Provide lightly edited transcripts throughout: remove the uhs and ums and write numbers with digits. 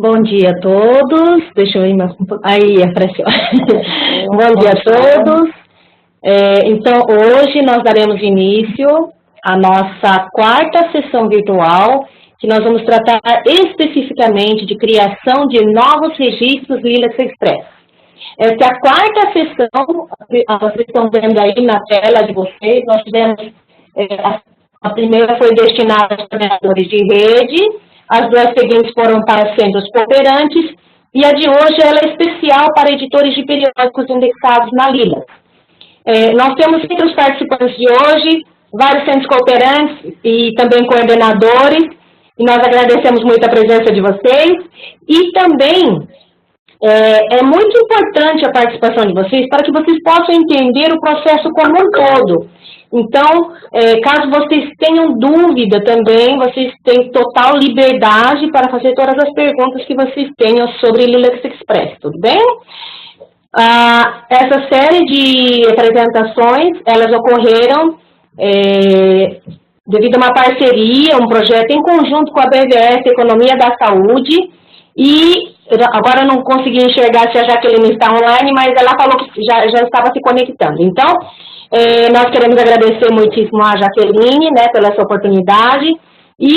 Bom dia a todos. Deixa eu ir mais um pouco. Aí, apareceu. Bom dia a todos. Então, hoje nós daremos início à nossa quarta sessão virtual, que nós vamos tratar especificamente de criação de novos registros Lilacs Express. Essa é a quarta sessão, vocês estão vendo aí na tela de vocês. Nós tivemos, a primeira foi destinada aos coordenadores de rede, as duas seguintes foram para centros cooperantes, e a de hoje ela é especial para editores de periódicos indexados na Lilacs. Nós temos entre os participantes de hoje vários centros cooperantes e também coordenadores, e nós agradecemos muito a presença de vocês, e também é muito importante a participação de vocês para que vocês possam entender o processo como um todo. Então, caso vocês tenham dúvida também, vocês têm total liberdade para fazer todas as perguntas que vocês tenham sobre Lilacs Express, tudo bem? Essa série de apresentações, elas ocorreram devido a uma parceria, um projeto em conjunto com a BVS Economia da Saúde, e agora eu não consegui enxergar se a Jaqueline está online, mas ela falou que já estava se conectando. Então, nós queremos agradecer muitíssimo a Jaqueline, né, pela essa oportunidade, e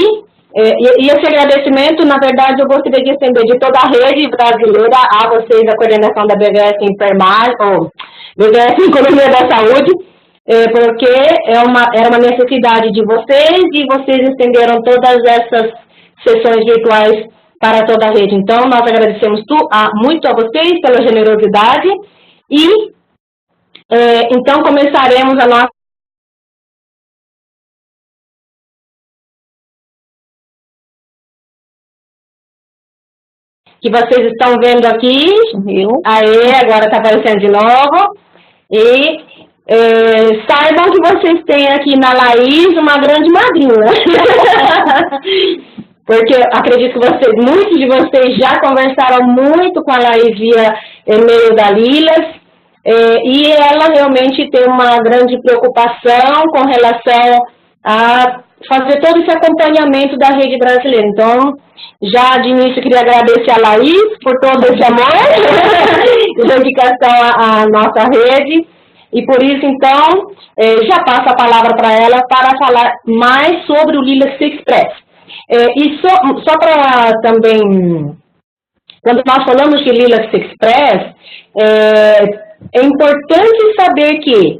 esse agradecimento, na verdade, eu gostaria de estender de toda a rede brasileira a vocês, a coordenação da BVS Enfermagem, ou BVS Economia da Saúde, porque era uma necessidade de vocês, e vocês estenderam todas essas sessões virtuais para toda a rede. Então, nós agradecemos muito a vocês pela generosidade, e então começaremos a nossa que vocês estão vendo aqui. Aê, agora está aparecendo de novo. E saibam que vocês têm aqui na Laís uma grande madrinha. Porque acredito que muitos de vocês já conversaram muito com a Laís via e-mail da Lilacs, e ela realmente tem uma grande preocupação com relação a fazer todo esse acompanhamento da rede brasileira. Então, já de início queria agradecer a Laís por todo esse amor e dedicação à nossa rede, e por isso, então, já passo a palavra para ela para falar mais sobre o Lilacs Express. E só para também, quando nós falamos de Lilacs Express, é importante saber que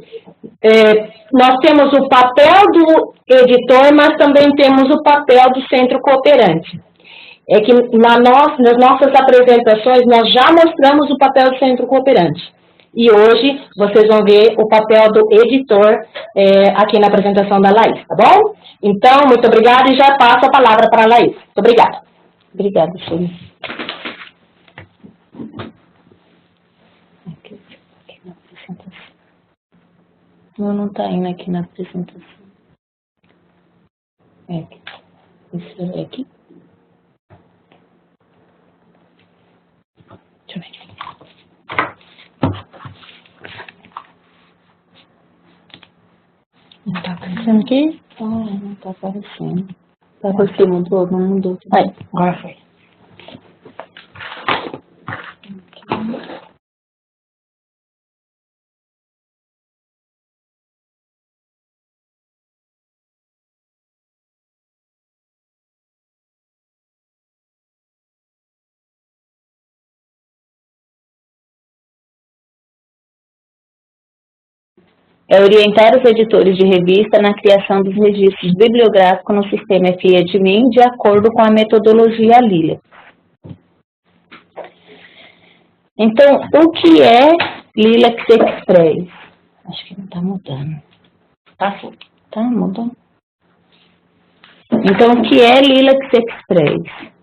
nós temos o papel do editor, mas também temos o papel do centro cooperante. É que nas nossas apresentações nós já mostramos o papel do centro cooperante. E hoje vocês vão ver o papel do editor aqui na apresentação da Laís, tá bom? Então, muito obrigada, e já passo a palavra para a Laís. Muito obrigada. Obrigada, Sônia. Não está indo aqui na apresentação. Isso é aqui. Deixa eu ver. Não está aparecendo aqui? Não está aparecendo. Tá, você mudou? Não mudou. Aí, agora foi. Orientar os editores de revista na criação dos registros bibliográficos no sistema FI-Admin de acordo com a metodologia Lilacs. Então, o que é Lilacs Express? Acho que não está mudando. Tá mudando. Então, o que é Lilacs Express?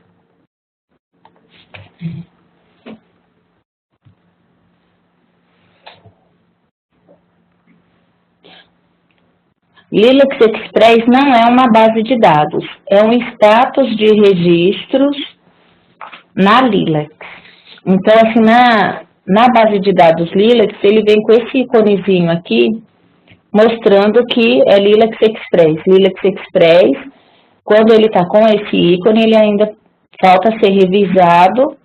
Lilacs Express não é uma base de dados, é um status de registros na Lilacs. Então, assim, na base de dados Lilacs, ele vem com esse iconezinho aqui, mostrando que é Lilacs Express. Lilacs Express, quando ele está com esse ícone, ele ainda falta ser revisado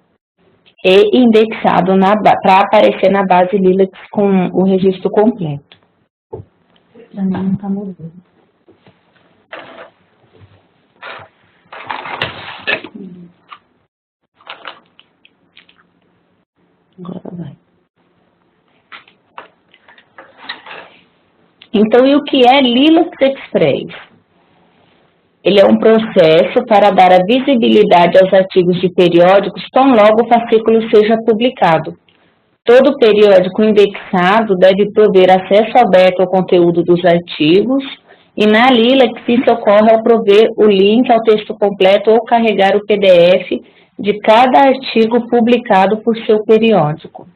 e indexado para aparecer na base Lilacs com o registro completo. Para mim não está mudando. Agora vai. Então, e o que é Lilacs Express? Ele é um processo para dar a visibilidade aos artigos de periódicos tão logo o fascículo seja publicado. Todo periódico indexado deve prover acesso aberto ao conteúdo dos artigos, e na Lilacs isso ocorre ao prover o link ao texto completo ou carregar o PDF de cada artigo publicado por seu periódico.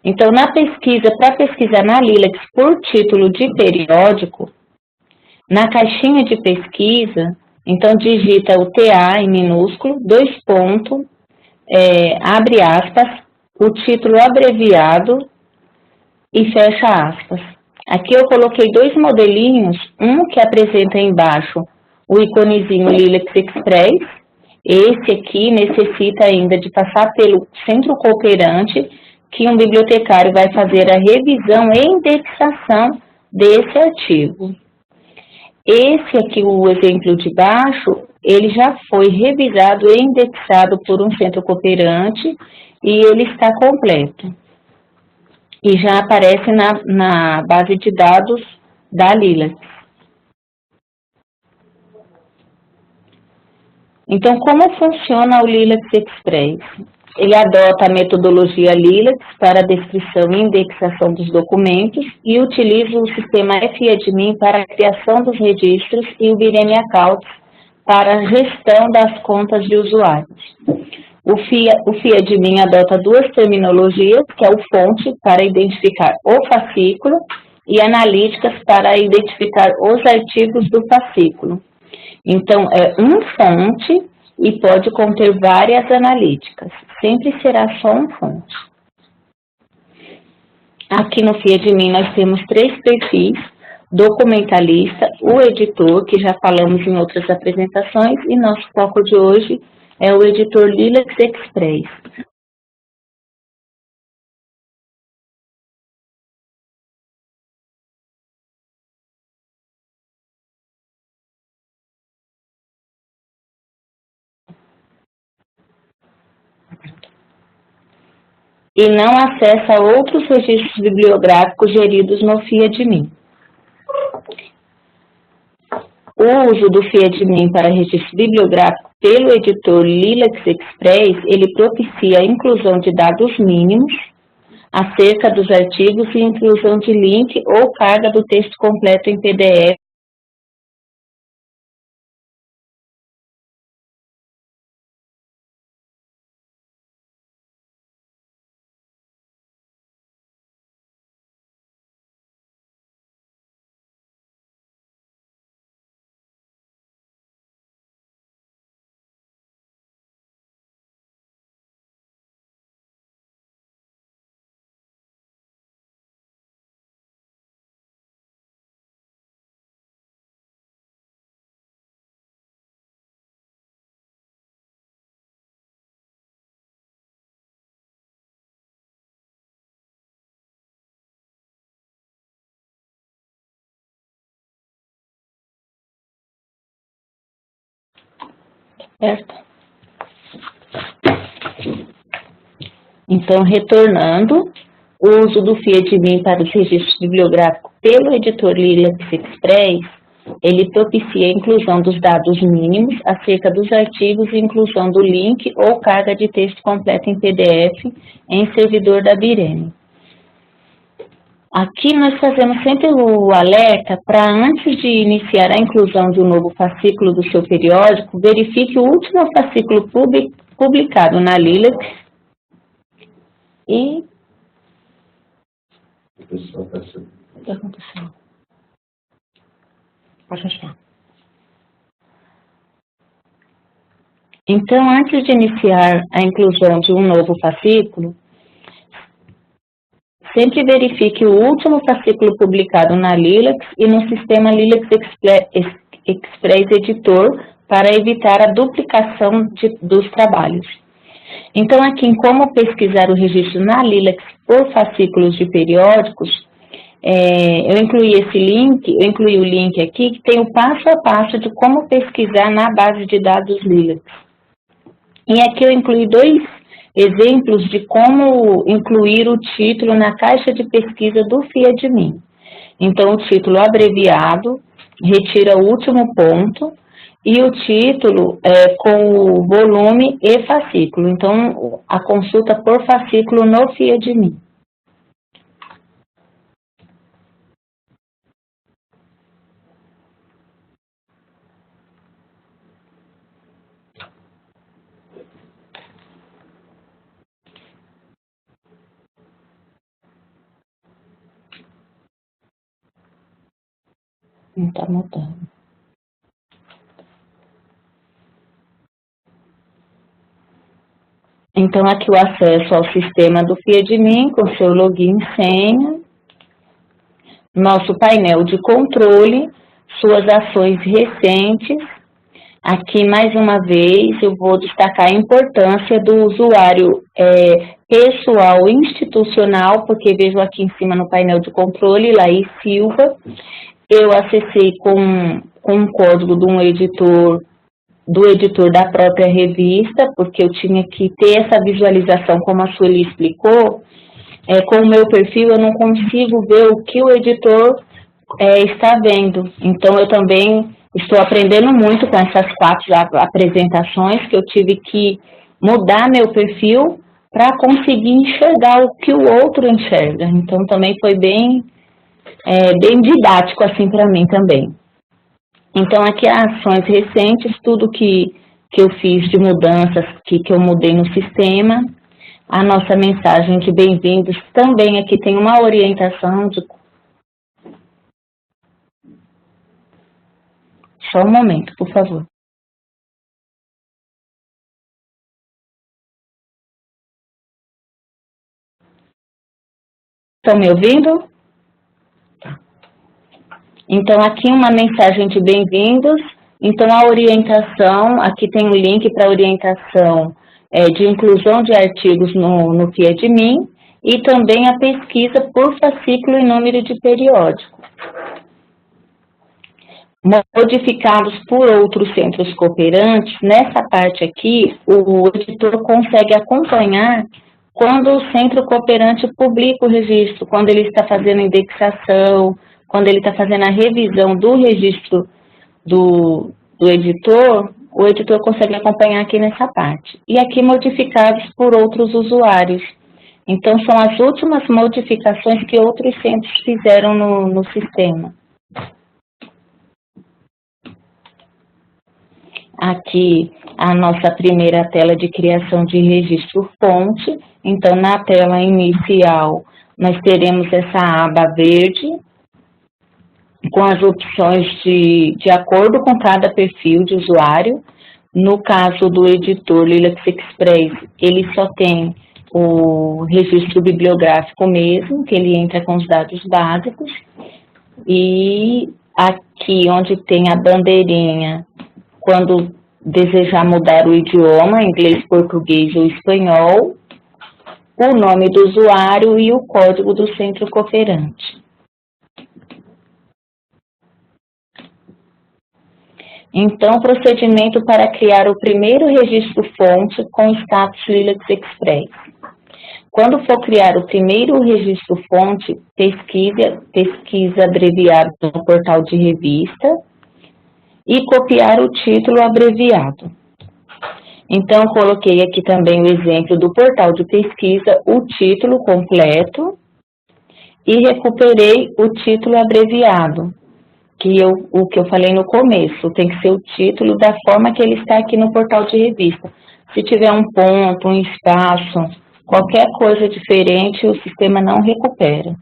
Então, para pesquisar na Lilacs por título de periódico, na caixinha de pesquisa, então digita o TA em minúsculo, abre aspas, o título abreviado e fecha aspas. Aqui eu coloquei dois modelinhos, um que apresenta embaixo o iconezinho Lilacs Express. Esse aqui necessita ainda de passar pelo centro cooperante, que um bibliotecário vai fazer a revisão e indexação desse artigo. Esse aqui, o exemplo de baixo, ele já foi revisado e indexado por um centro cooperante e ele está completo. E já aparece na base de dados da Lilacs. Então, como funciona o Lilacs Express? Ele adota a metodologia Lilacs para a descrição e indexação dos documentos e utiliza o sistema FAdmin para a criação dos registros e o Vireme Accounts para a gestão das contas de usuários. O FAdmin adota duas terminologias, que é o fonte para identificar o fascículo e analíticas para identificar os artigos do fascículo. Então, é um fonte e pode conter várias analíticas. Sempre será só um fonte. Aqui no FAdmin nós temos três perfis: documentalista, o editor, que já falamos em outras apresentações, e nosso foco de hoje é o editor Lilacs Express. E não acessa outros registros bibliográficos geridos no FAdmin. O uso do FAdmin para registro bibliográfico pelo editor Lilacs Express, ele propicia a inclusão de dados mínimos acerca dos artigos e inclusão de link ou carga do texto completo em PDF. Certo? Então, retornando, o uso do FAdmin para os registros bibliográficos pelo editor Lilacs Express, ele propicia a inclusão dos dados mínimos acerca dos artigos e inclusão do link ou carga de texto completo em PDF em servidor da Vireme. Aqui nós fazemos sempre o alerta para, antes de iniciar a inclusão de um novo fascículo do seu periódico, verifique o último fascículo publicado na Lilacs e... O que aconteceu? Pode continuar. Então, antes de iniciar a inclusão de um novo fascículo, sempre verifique o último fascículo publicado na Lilacs e no sistema Lilacs Express Editor para evitar a duplicação dos trabalhos. Então, aqui em como pesquisar o registro na Lilacs por fascículos de periódicos, eu incluí o link aqui que tem o passo a passo de como pesquisar na base de dados Lilacs. E aqui eu incluí 2 exemplos de como incluir o título na caixa de pesquisa do FIA-admin. Então, o título abreviado retira o último ponto e o título com o volume e fascículo. Então, a consulta por fascículo no FIA-admin. Não está mudando. Então, aqui o acesso ao sistema do FIA-admin com seu login e senha. Nosso painel de controle, suas ações recentes. Aqui, mais uma vez, eu vou destacar a importância do usuário pessoal institucional, porque vejo aqui em cima no painel de controle, Laís Silva. Eu acessei com um código de um editor, do editor da própria revista, porque eu tinha que ter essa visualização, como a Sueli explicou. Com o meu perfil, eu não consigo ver o que o editor está vendo. Então, eu também estou aprendendo muito com essas 4 apresentações, que eu tive que mudar meu perfil para conseguir enxergar o que o outro enxerga. Então, também foi bem didático assim para mim também. Então, aqui ações recentes, tudo que eu fiz de mudanças, que eu mudei no sistema. A nossa mensagem de bem-vindos também aqui tem uma orientação de... Só um momento, por favor. Estão me ouvindo? Então, aqui uma mensagem de bem-vindos. Então, a orientação, aqui tem um link para orientação de inclusão de artigos no FIA-admin e também a pesquisa por fascículo e número de periódico. Modificados por outros centros cooperantes, nessa parte aqui, o editor consegue acompanhar quando o centro cooperante publica o registro, quando ele está fazendo a indexação, quando ele está fazendo a revisão do registro do editor, o editor consegue acompanhar aqui nessa parte. E aqui modificados por outros usuários. Então, são as últimas modificações que outros centros fizeram no sistema. Aqui, a nossa primeira tela de criação de registro fonte. Então, na tela inicial, nós teremos essa aba verde, com as opções de acordo com cada perfil de usuário. No caso do editor Lilacs Express, ele só tem o registro bibliográfico mesmo, que ele entra com os dados básicos. E aqui onde tem a bandeirinha, quando desejar mudar o idioma, inglês, português ou espanhol, o nome do usuário e o código do centro cooperante. Então, procedimento para criar o primeiro registro fonte com status Lilacs Express. Quando for criar o primeiro registro fonte, pesquisa abreviado no portal de revista e copiar o título abreviado. Então, coloquei aqui também o exemplo do portal de pesquisa, o título completo, e recuperei o título abreviado, o que eu falei no começo, tem que ser o título da forma que ele está aqui no portal de revista. Se tiver um ponto, um espaço, qualquer coisa diferente, o sistema não recupera.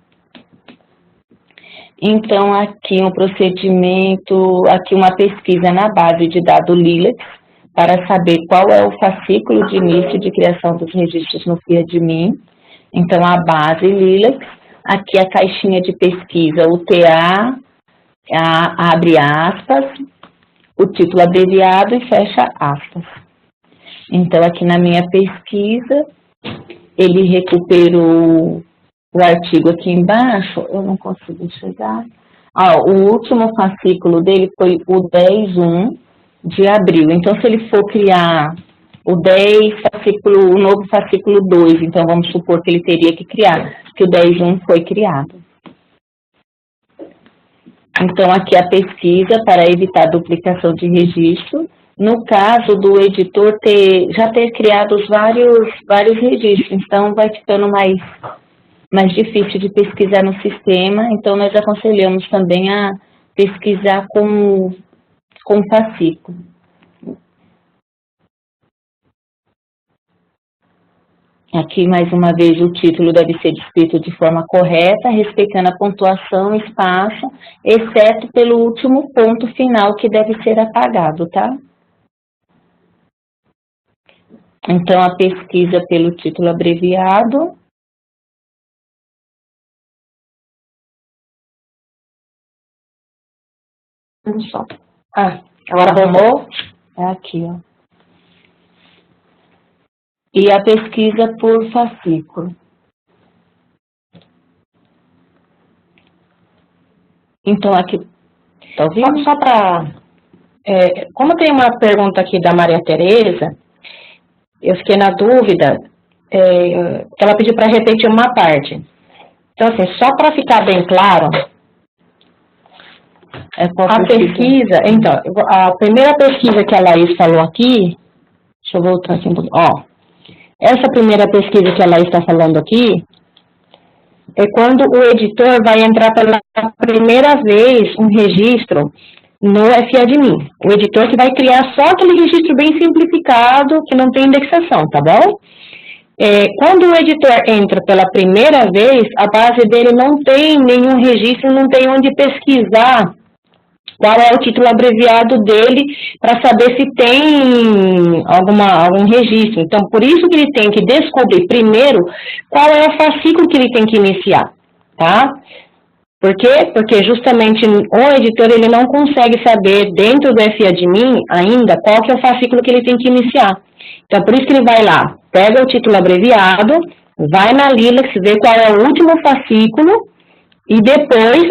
Então, aqui um procedimento, aqui uma pesquisa na base de dados Lilacs, para saber qual é o fascículo de início de criação dos registros no FIA-admin. Então, a base Lilacs, aqui a caixinha de pesquisa, o TA, abre aspas, o título abreviado e fecha aspas. Então, aqui na minha pesquisa, ele recuperou o artigo aqui embaixo, eu não consigo chegar. O último fascículo dele foi o 10/1 de abril. Então, se ele for criar o 10, o novo fascículo 2, então vamos supor que ele teria que criar, que o 10/1 foi criado. Então, aqui a pesquisa para evitar duplicação de registro. No caso do editor já ter criado vários registros, então vai ficando mais difícil de pesquisar no sistema, então nós aconselhamos também a pesquisar com fascículo. Aqui, mais uma vez, o título deve ser descrito de forma correta, respeitando a pontuação, espaço, exceto pelo último ponto final que deve ser apagado, tá? Então, a pesquisa pelo título abreviado. Só. Agora arrumou? É aqui, ó. E a pesquisa por fascículo. Então, aqui, tá ouvindo? Só para... como tem uma pergunta aqui da Maria Tereza, eu fiquei na dúvida, ela pediu para repetir uma parte. Então, assim, só para ficar bem claro, a pesquisa, então, a primeira pesquisa que a Laís falou aqui, deixa eu voltar aqui um pouquinho, essa primeira pesquisa que a Laís está falando aqui, é quando o editor vai entrar pela primeira vez um registro no FADMIN. O editor que vai criar só aquele registro bem simplificado, que não tem indexação, tá bom? Quando o editor entra pela primeira vez, a base dele não tem nenhum registro, não tem onde pesquisar qual é o título abreviado dele para saber se tem algum registro. Então, por isso que ele tem que descobrir primeiro qual é o fascículo que ele tem que iniciar, tá? Por quê? Porque justamente o editor ele não consegue saber dentro do FADMIN ainda qual que é o fascículo que ele tem que iniciar. Então, por isso que ele vai lá, pega o título abreviado, vai na Lilacs, vê qual é o último fascículo, e depois,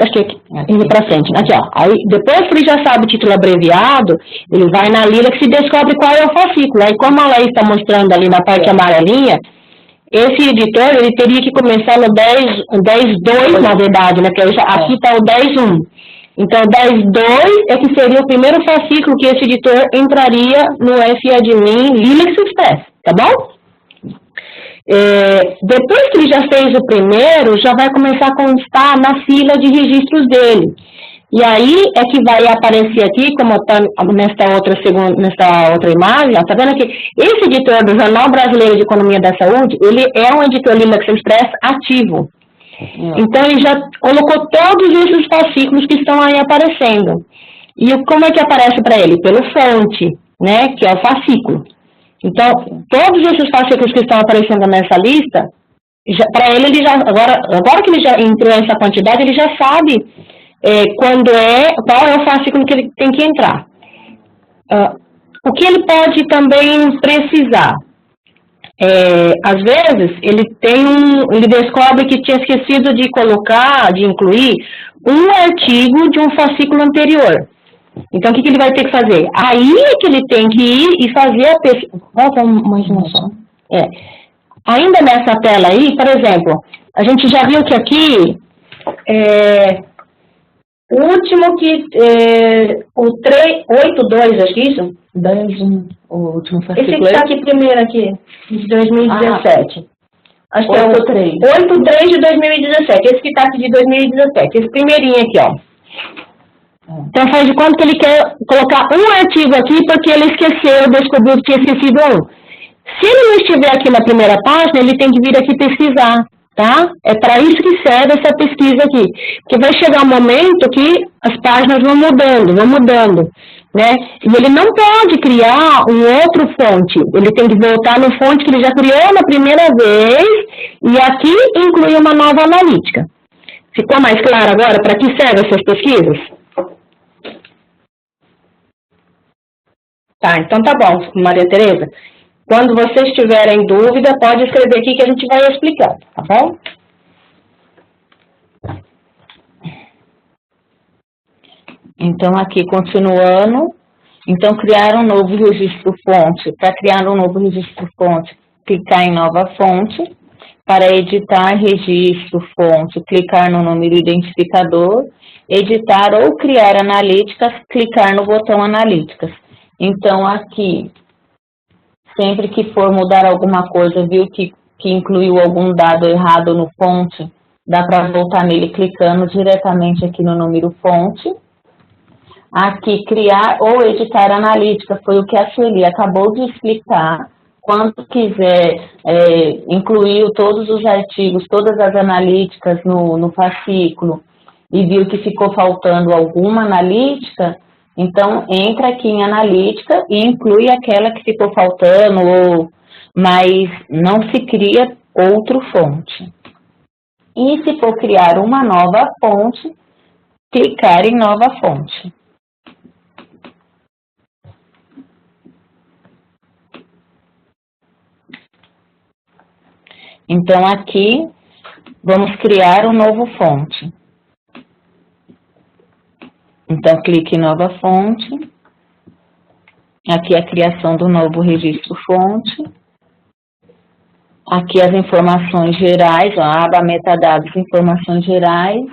indo para frente, aqui ó, aí depois que ele já sabe o título abreviado, ele vai na Lilacs e descobre qual é o fascículo. Aí como a Laís está mostrando ali na parte amarelinha, esse editor, ele teria que começar no 10.2, na verdade, né, porque aqui está o 10.1. Então, o 10.2 é que seria o primeiro fascículo que esse editor entraria no FADMIN Lilacs Express, tá bom? Depois que ele já fez o primeiro, já vai começar a constar na fila de registros dele. E aí é que vai aparecer aqui, como está nesta outra imagem, ó, tá vendo que esse editor do Jornal Brasileiro de Economia da Saúde, ele é um editor Lilacs Express ativo. Então, ele já colocou todos esses fascículos que estão aí aparecendo. E como é que aparece para ele? Pelo fonte, né, que é o fascículo. Então, todos esses fascículos que estão aparecendo nessa lista, para ele, agora que ele já entrou essa quantidade, ele já sabe qual é o fascículo que ele tem que entrar. O que ele pode também precisar? Às vezes, ele descobre que tinha esquecido de incluir um artigo de um fascículo anterior. Então, o que ele vai ter que fazer? Aí é que ele tem que ir e fazer a pesquisa. Volta mais uma só. Ainda nessa tela aí, por exemplo, a gente já viu que aqui, o último o 8.2, acho que é isso? 10.1, o último fascículo. Esse que está aqui primeiro aqui, de 2017. Acho que é o 8.3 de 2017. Esse que está aqui de 2017. Esse primeirinho aqui, ó. Então, faz de conta que ele quer colocar um artigo aqui porque ele descobriu que tinha esquecido um. Se ele não estiver aqui na primeira página, ele tem que vir aqui pesquisar, tá? É para isso que serve essa pesquisa aqui. Porque vai chegar um momento que as páginas vão mudando, né? E ele não pode criar um outro fonte. Ele tem que voltar no fonte que ele já criou na primeira vez e aqui incluir uma nova analítica. Ficou mais claro agora para que servem essas pesquisas? Tá, então tá bom, Maria Tereza. Quando vocês tiverem dúvida, pode escrever aqui que a gente vai explicando, tá bom? Então, aqui, continuando, então, criar um novo registro fonte. Para criar um novo registro fonte, clicar em nova fonte. Para editar registro fonte, clicar no número identificador. Editar ou criar analíticas, clicar no botão analíticas. Então, aqui, sempre que for mudar alguma coisa, viu que incluiu algum dado errado no fonte, dá para voltar nele clicando diretamente aqui no número fonte. Aqui, criar ou editar analítica, foi o que a Sueli acabou de explicar. Quando quiser incluir todos os artigos, todas as analíticas no fascículo e viu que ficou faltando alguma analítica, então entra aqui em analítica e inclui aquela que ficou faltando, mas não se cria outro fonte. E se for criar uma nova fonte, clicar em nova fonte. Então, aqui, vamos criar um novo fonte. Então, clique em nova fonte. Aqui a criação do novo registro fonte. Aqui as informações gerais, ó, a aba metadados, informações gerais.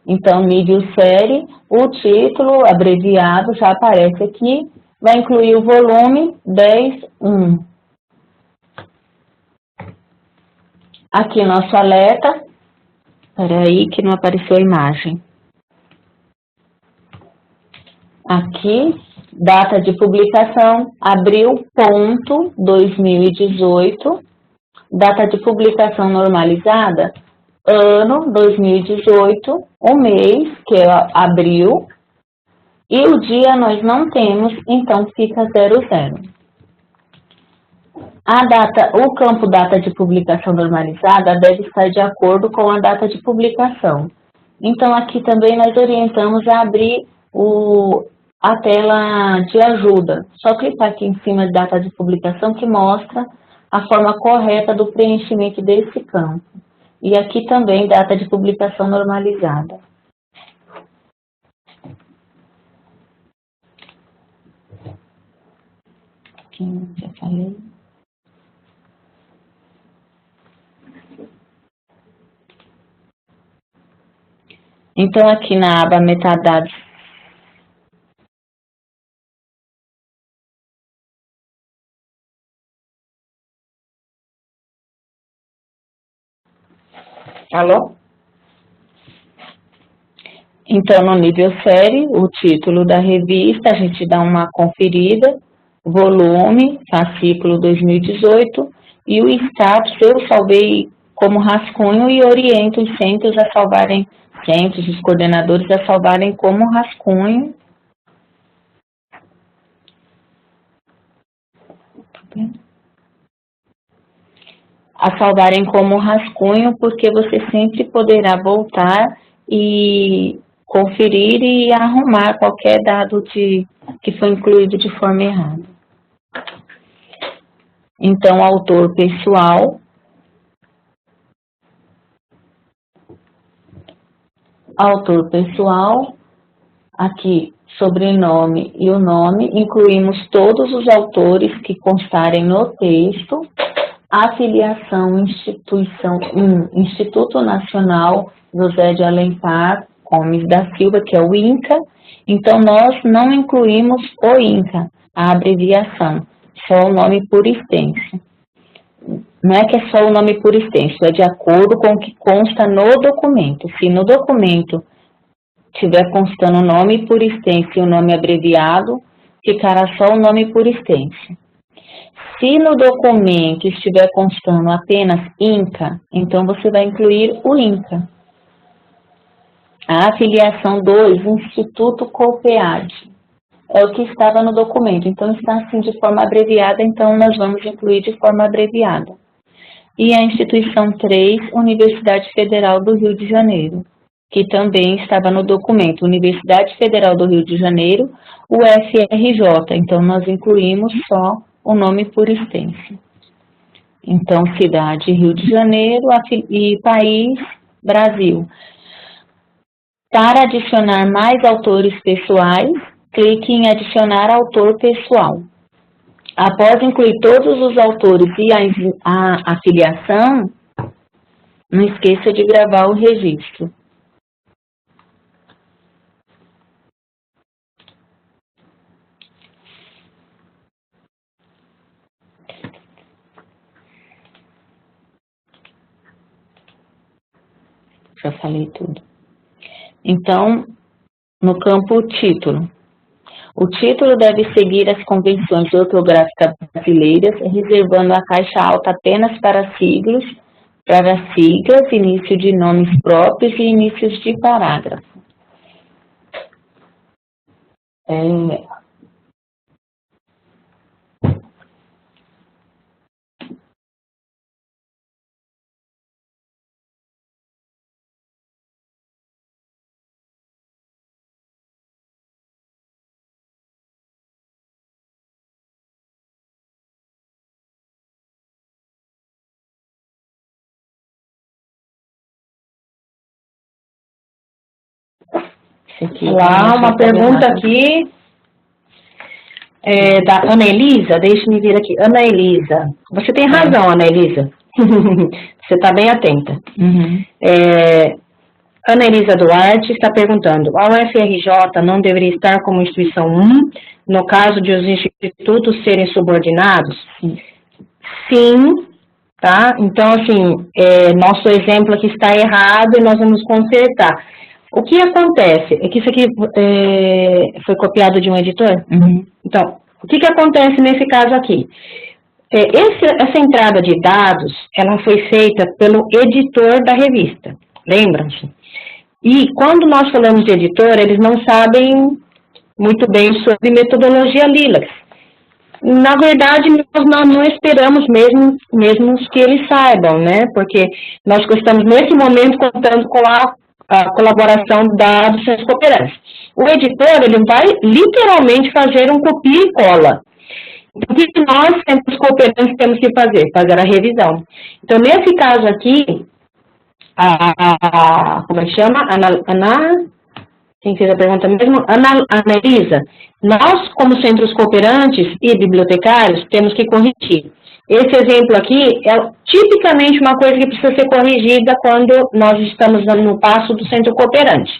Então, nível série, o título abreviado já aparece aqui. Vai incluir o volume 10.1. Aqui nosso alerta, peraí que não apareceu a imagem. Aqui, data de publicação, abril.2018, data de publicação normalizada, ano 2018, o mês, que é abril, e o dia nós não temos, então fica 00. O campo data de publicação normalizada deve estar de acordo com a data de publicação. Então, aqui também nós orientamos a abrir a tela de ajuda. Só clicar aqui em cima de data de publicação que mostra a forma correta do preenchimento desse campo. E aqui também data de publicação normalizada. Aqui, já falei. Então, aqui na aba metadados, alô? Então, no nível série, o título da revista, a gente dá uma conferida, volume, fascículo 2018, e o status eu salvei como rascunho e oriento os centros a salvarem, os coordenadores a salvarem como rascunho. A salvarem como rascunho, porque você sempre poderá voltar e conferir e arrumar qualquer dado que foi incluído de forma errada. Então, autor pessoal. Autor pessoal, aqui, sobrenome e o nome, incluímos todos os autores que constarem no texto. Afiliação, instituição, Instituto Nacional José de Alencar Gomes da Silva, que é o INCA. Então, nós não incluímos o INCA, a abreviação, só o nome por extenso. Não é que é só o nome por extenso, é de acordo com o que consta no documento. Se no documento tiver constando o nome por extenso e o nome abreviado, ficará só o nome por extenso. Se no documento estiver constando apenas INCA, então você vai incluir o INCA. A afiliação 2, Instituto COPEAD, é o que estava no documento. Então, está assim de forma abreviada, então nós vamos incluir de forma abreviada. E a instituição 3, Universidade Federal do Rio de Janeiro, que também estava no documento, Universidade Federal do Rio de Janeiro, UFRJ. Então, nós incluímos só o nome por extenso. Então, cidade, Rio de Janeiro, e país, Brasil. Para adicionar mais autores pessoais, clique em adicionar autor pessoal. Após incluir todos os autores e a afiliação, não esqueça de gravar o registro. Já falei tudo. Então, no campo título. O título deve seguir as convenções ortográficas brasileiras, reservando a caixa alta apenas para siglas, início de nomes próprios e inícios de parágrafo. Olá, uma pergunta aqui da Ana Elisa, deixe-me vir aqui. Ana Elisa, você tem razão, Ana Elisa, você está bem atenta. Uhum. Ana Elisa Duarte está perguntando, a UFRJ não deveria estar como instituição 1, no caso de os institutos serem subordinados? Sim, tá? Então, assim, nosso exemplo aqui está errado e nós vamos consertar. O que acontece? É que isso aqui foi copiado de um editor? Uhum. Então, o que acontece nesse caso aqui? Essa entrada de dados, ela foi feita pelo editor da revista, lembram-se? E quando nós falamos de editor, eles não sabem muito bem sobre metodologia Lilacs. Na verdade, nós não esperamos mesmo que eles saibam, né? Porque nós estamos, nesse momento, contando com a colaboração dos centros cooperantes. O editor, ele vai literalmente fazer um copia e cola. O que nós, centros cooperantes, temos que fazer? Fazer a revisão. Então, nesse caso aqui, como é que chama? Quem fez a pergunta mesmo? Ana Elisa, nós, como centros cooperantes e bibliotecários, temos que corrigir. Esse exemplo aqui é tipicamente uma coisa que precisa ser corrigida quando nós estamos no passo do centro cooperante.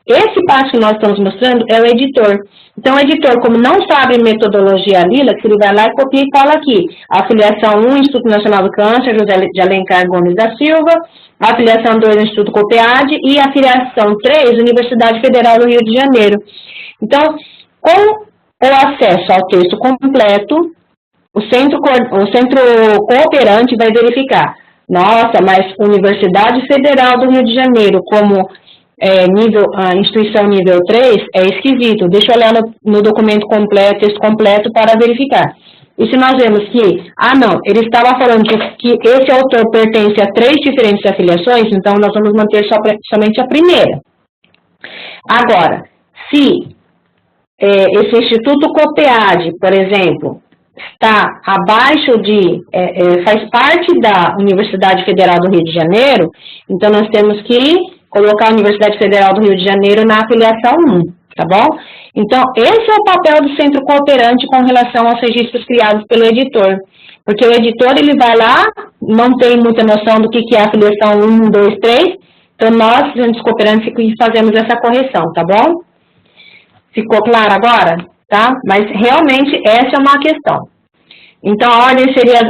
Esse passo que nós estamos mostrando é o editor. Então, o editor, como não sabe metodologia Lilacs, ele vai lá e copia e cola aqui. A afiliação 1, Instituto Nacional do Câncer, José de Alencar Gomes da Silva. A afiliação 2, Instituto COPEAD. E a afiliação 3, Universidade Federal do Rio de Janeiro. Então, com o acesso ao texto completo, o centro cooperante vai verificar. Nossa, mas Universidade Federal do Rio de Janeiro, como instituição nível 3, é esquisito. Deixa eu olhar no documento completo, texto completo, para verificar. E se nós vemos que, não, ele estava falando que esse autor pertence a 3 diferentes afiliações, então nós vamos manter somente a primeira. Agora, se esse Instituto COPEAD, por exemplo, está abaixo faz parte da Universidade Federal do Rio de Janeiro, então nós temos que colocar a Universidade Federal do Rio de Janeiro na afiliação 1, tá bom? Então, esse é o papel do centro cooperante com relação aos registros criados pelo editor. Porque o editor, ele vai lá, não tem muita noção do que é a afiliação 1, 2, 3, então nós, centros cooperantes, fazemos essa correção, tá bom? Ficou claro agora? Tá? Mas, realmente, essa é uma questão. Então, a ordem seria,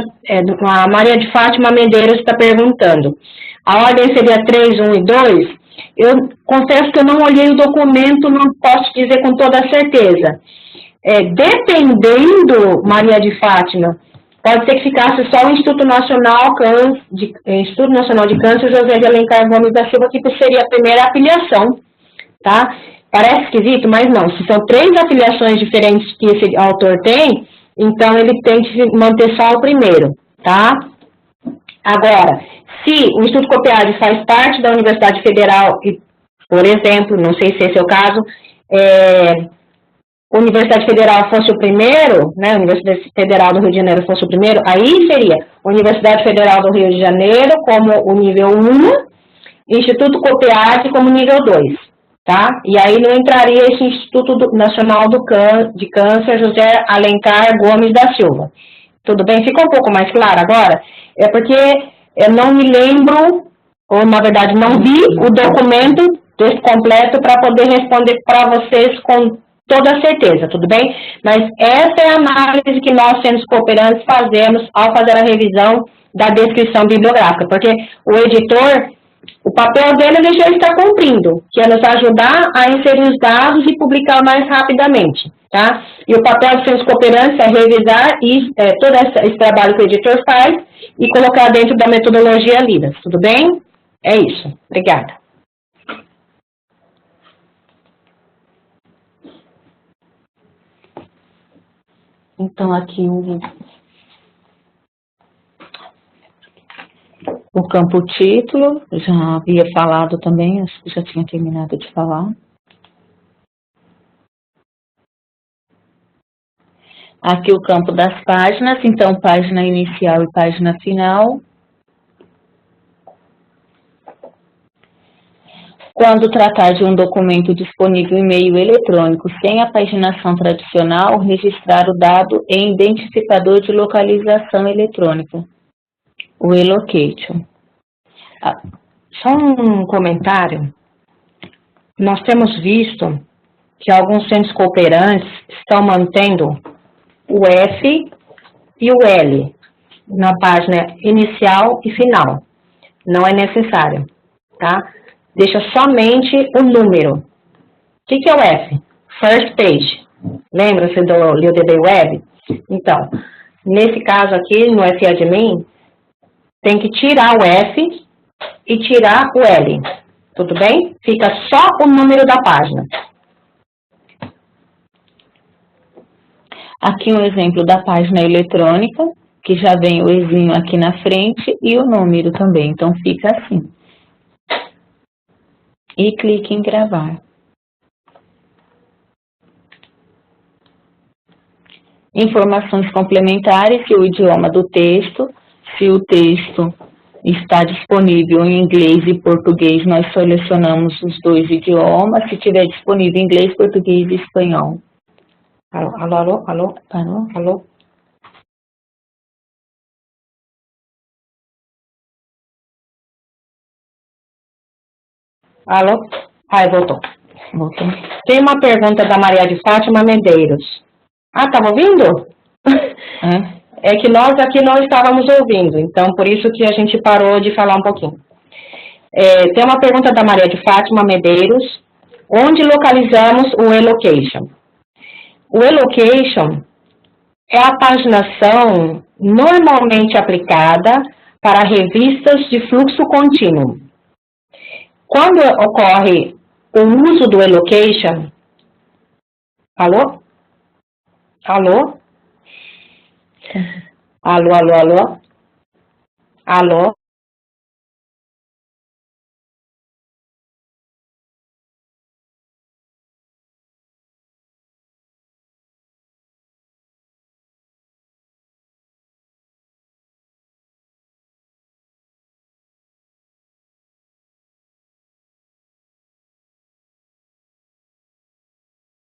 a Maria de Fátima Medeiros está perguntando, a ordem seria 3, 1 e 2? Eu confesso que eu não olhei o documento, não posso dizer com toda certeza. Dependendo, Maria de Fátima, pode ser que ficasse só o Instituto Nacional de Câncer, José de Alencar Gomes da Silva, que seria a primeira afiliação, tá? Parece esquisito, mas não. Se são 3 afiliações diferentes que esse autor tem, então ele tem que manter só o primeiro, tá? Agora, se o Instituto COPEAD faz parte da Universidade Federal e Por exemplo, não sei se esse é o caso, Universidade Federal fosse o primeiro, né, Universidade Federal do Rio de Janeiro fosse o primeiro, aí seria Universidade Federal do Rio de Janeiro como o nível 1, Instituto COPEAD como nível 2, tá? E aí não entraria esse Instituto Nacional de Câncer José Alencar Gomes da Silva. Tudo bem? Ficou um pouco mais claro agora? É porque eu não me lembro, ou na verdade não vi o documento desse completo para poder responder para vocês com toda certeza, tudo bem? Mas essa é a análise que nós, centros cooperantes, fazemos ao fazer a revisão da descrição bibliográfica, porque o editor, o papel dele ele já está cumprindo, que é nos ajudar a inserir os dados e publicar mais rapidamente, tá? E o papel dos centros cooperantes é revisar todo esse trabalho que o editor faz e colocar dentro da metodologia LIDAS, tudo bem? É isso. Obrigada. Então, aqui o campo título, já havia falado também, acho que já tinha terminado de falar. Aqui o campo das páginas, então página inicial e página final. Quando tratar de um documento disponível em meio eletrônico sem a paginação tradicional, registrar o dado em identificador de localização eletrônica, o e-location. Só um comentário. Nós temos visto que alguns centros cooperantes estão mantendo o F e o L na página inicial e final. Não é necessário, tá? Deixa somente o número. O que é o F? First page. Lembra-se do LeoDB Web? Então, nesse caso aqui, no FAdmin, tem que tirar o F e tirar o L. Tudo bem? Fica só o número da página. Aqui um exemplo da página eletrônica, que já vem o Ezinho aqui na frente e o número também. Então, fica assim. E clique em gravar. Informações complementares, o idioma do texto. Se o texto está disponível em inglês e português, nós selecionamos os dois idiomas. Se tiver disponível em inglês, português e espanhol. Alô, alô, alô, alô, Parou? alô. Alô? Voltou. Voltou. Tem uma pergunta da Maria de Fátima Medeiros. Estava ouvindo? É que nós aqui não estávamos ouvindo, então por isso que a gente parou de falar um pouquinho. Tem uma pergunta da Maria de Fátima Medeiros. Onde localizamos o e-location? O e-location é a paginação normalmente aplicada para revistas de fluxo contínuo. Quando ocorre o uso do e-location... Alô? Alô? Alô, alô, alô? Alô?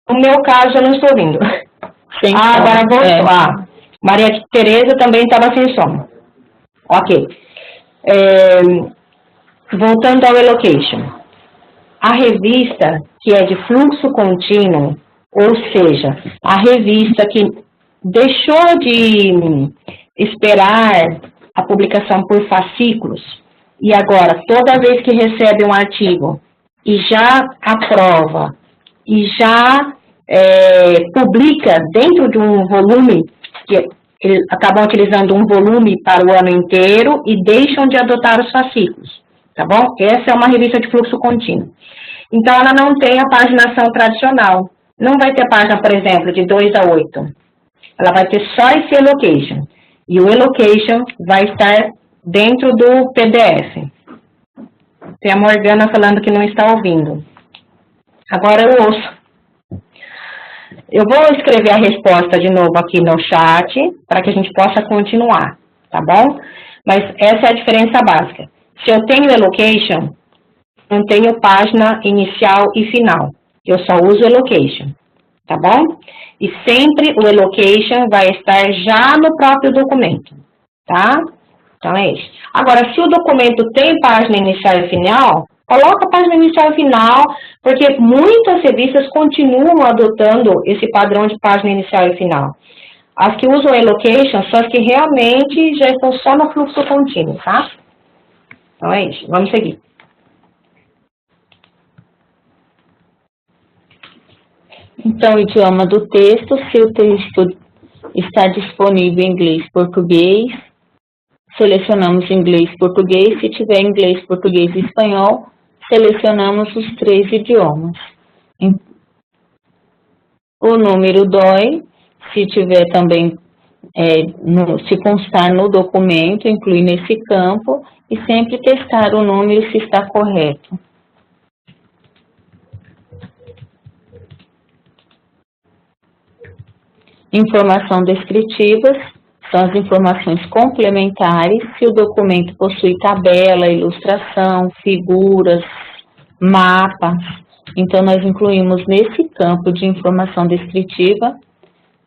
No meu caso, eu não estou ouvindo. Sim, agora voltou. Maria Tereza também estava sem som. Ok. Voltando ao e-location. A revista que é de fluxo contínuo, ou seja, a revista que deixou de esperar a publicação por fascículos, e agora, toda vez que recebe um artigo e já aprova, e já publica dentro de um volume, que eles acabam utilizando um volume para o ano inteiro e deixam de adotar os fascículos, tá bom? Essa é uma revista de fluxo contínuo. Então, ela não tem a paginação tradicional. Não vai ter página, por exemplo, de 2 a 8. Ela vai ter só esse e-location. E o e-location vai estar dentro do PDF. Tem a Morgana falando que não está ouvindo. Agora eu ouço. Eu vou escrever a resposta de novo aqui no chat, para que a gente possa continuar, tá bom? Mas essa é a diferença básica. Se eu tenho Elocation, não tenho página inicial e final. Eu só uso Elocation, tá bom? E sempre o Elocation vai estar já no próprio documento, tá? Então é isso. Agora, se o documento tem página inicial e final, coloca a página inicial e final, porque muitas revistas continuam adotando esse padrão de página inicial e final. As que usam Elocation são as que realmente já estão só no fluxo contínuo, tá? Então é isso. Vamos seguir. Então, o idioma do texto, se o texto está disponível em inglês e português, selecionamos inglês e português. Se tiver inglês, português e espanhol, selecionamos os 3 idiomas. O número DOI, se tiver também, se constar no documento, incluir nesse campo e sempre testar o número se está correto. Informação descritivas são as informações complementares, se o documento possui tabela, ilustração, figuras, mapas. Então, nós incluímos nesse campo de informação descritiva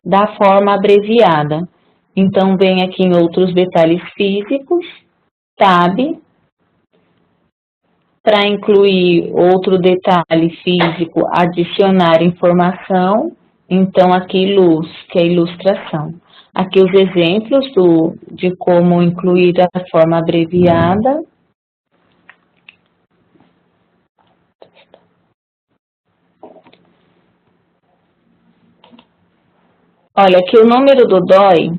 da forma abreviada. Então, vem aqui em outros detalhes físicos, tab, para incluir outro detalhe físico, adicionar informação. Então, aqui luz, que é ilustração. Aqui os exemplos de como incluir a forma abreviada. Olha, aqui o número do DOI,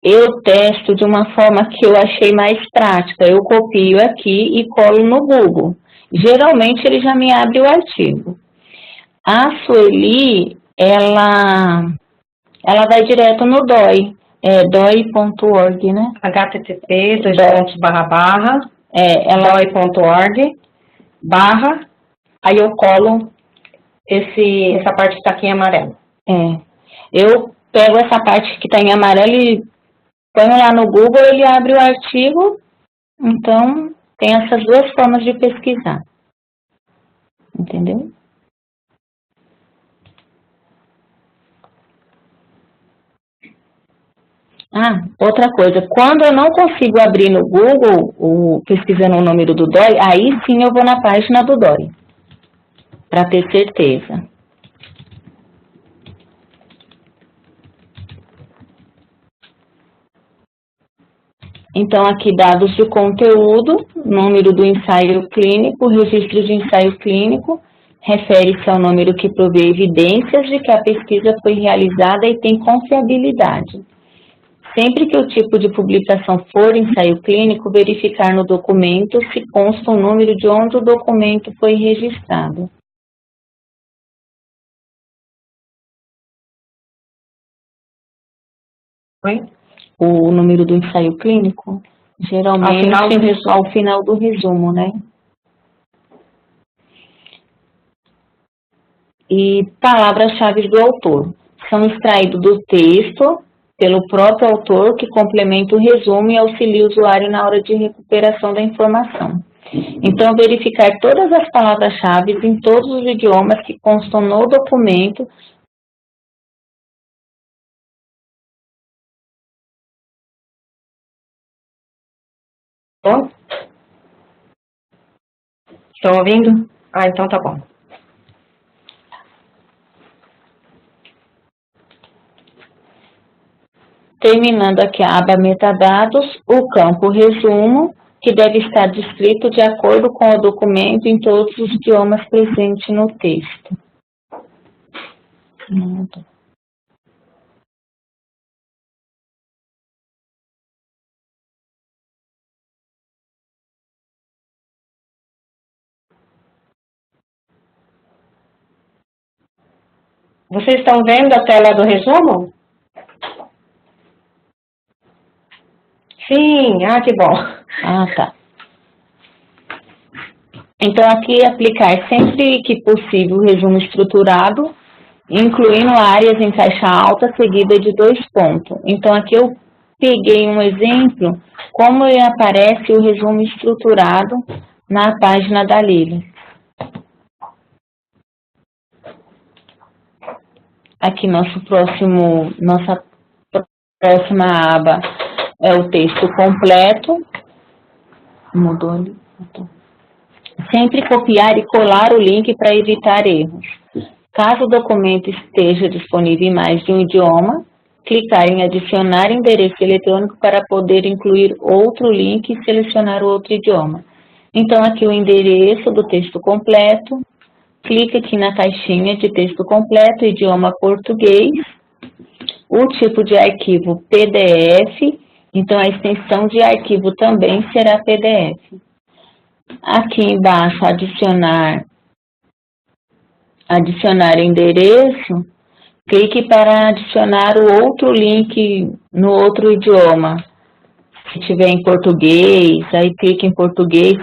eu testo de uma forma que eu achei mais prática. Eu copio aqui e colo no Google. Geralmente ele já me abre o artigo. A Sueli, ela vai direto no DOI, doi.org, né? http doi.org aí eu colo essa parte que está aqui em amarelo. Eu pego essa parte que está em amarelo e ponho lá no Google, ele abre o artigo. Então, tem essas 2 formas de pesquisar. Entendeu? Outra coisa, quando eu não consigo abrir no Google, pesquisando o número do DOI, aí sim eu vou na página do DOI, para ter certeza. Então, aqui dados de conteúdo, número do ensaio clínico, registro de ensaio clínico, refere-se ao número que provê evidências de que a pesquisa foi realizada e tem confiabilidade. Sempre que o tipo de publicação for ensaio clínico, verificar no documento se consta o número de onde o documento foi registrado. Oi? O número do ensaio clínico, geralmente ao final do resumo, né? E palavras-chave do autor. São extraídos do texto pelo próprio autor, que complementa o resumo e auxilia o usuário na hora de recuperação da informação. Então, verificar todas as palavras-chave em todos os idiomas que constam no documento. Estão ouvindo? Então tá bom. Terminando aqui a aba metadados, o campo resumo, que deve estar descrito de acordo com o documento em todos os idiomas presentes no texto. Vocês estão vendo a tela do resumo? Sim, que bom. Tá. Então, aqui aplicar sempre que possível o resumo estruturado, incluindo áreas em caixa alta seguida de 2 pontos. Então, aqui eu peguei um exemplo, como aparece o resumo estruturado na página da Lília. Aqui nossa próxima aba é o texto completo. Mudou ali. Sempre copiar e colar o link para evitar erros. Caso o documento esteja disponível em mais de um idioma, clicar em adicionar endereço eletrônico para poder incluir outro link e selecionar o outro idioma. Então, aqui o endereço do texto completo, clica aqui na caixinha de texto completo, idioma português, o tipo de arquivo PDF, então a extensão de arquivo também será PDF. Aqui embaixo, adicionar endereço, clique para adicionar o outro link no outro idioma. Se tiver em português, aí clique em português.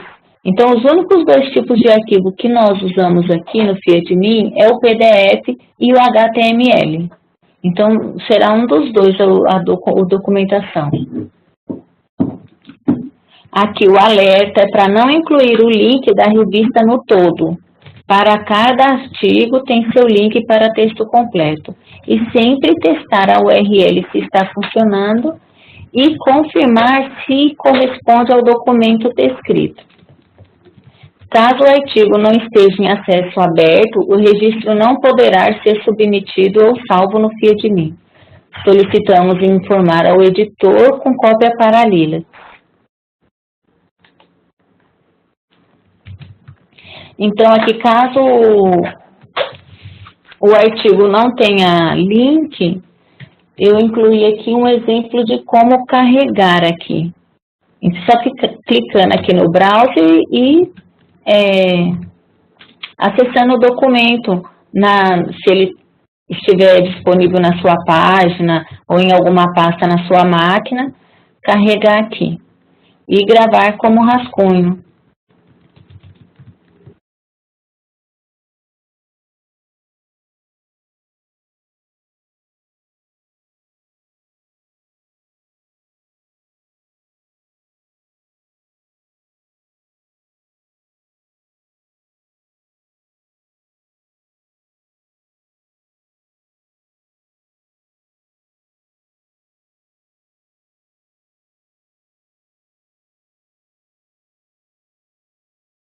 Então, os únicos 2 tipos de arquivo que nós usamos aqui no Fiat.me é o PDF e o HTML. Então, será um dos dois a documentação. Aqui o alerta é para não incluir o link da revista no todo. Para cada artigo tem seu link para texto completo. E sempre testar a URL se está funcionando e confirmar se corresponde ao documento descrito. Caso o artigo não esteja em acesso aberto, o registro não poderá ser submetido ou salvo no Fiat.me. Solicitamos informar ao editor com cópia para a Lília. Então, aqui, caso o artigo não tenha link, eu incluí aqui um exemplo de como carregar aqui. Só clicando aqui no browser e acessando o documento, se ele estiver disponível na sua página ou em alguma pasta na sua máquina, carregar aqui e gravar como rascunho.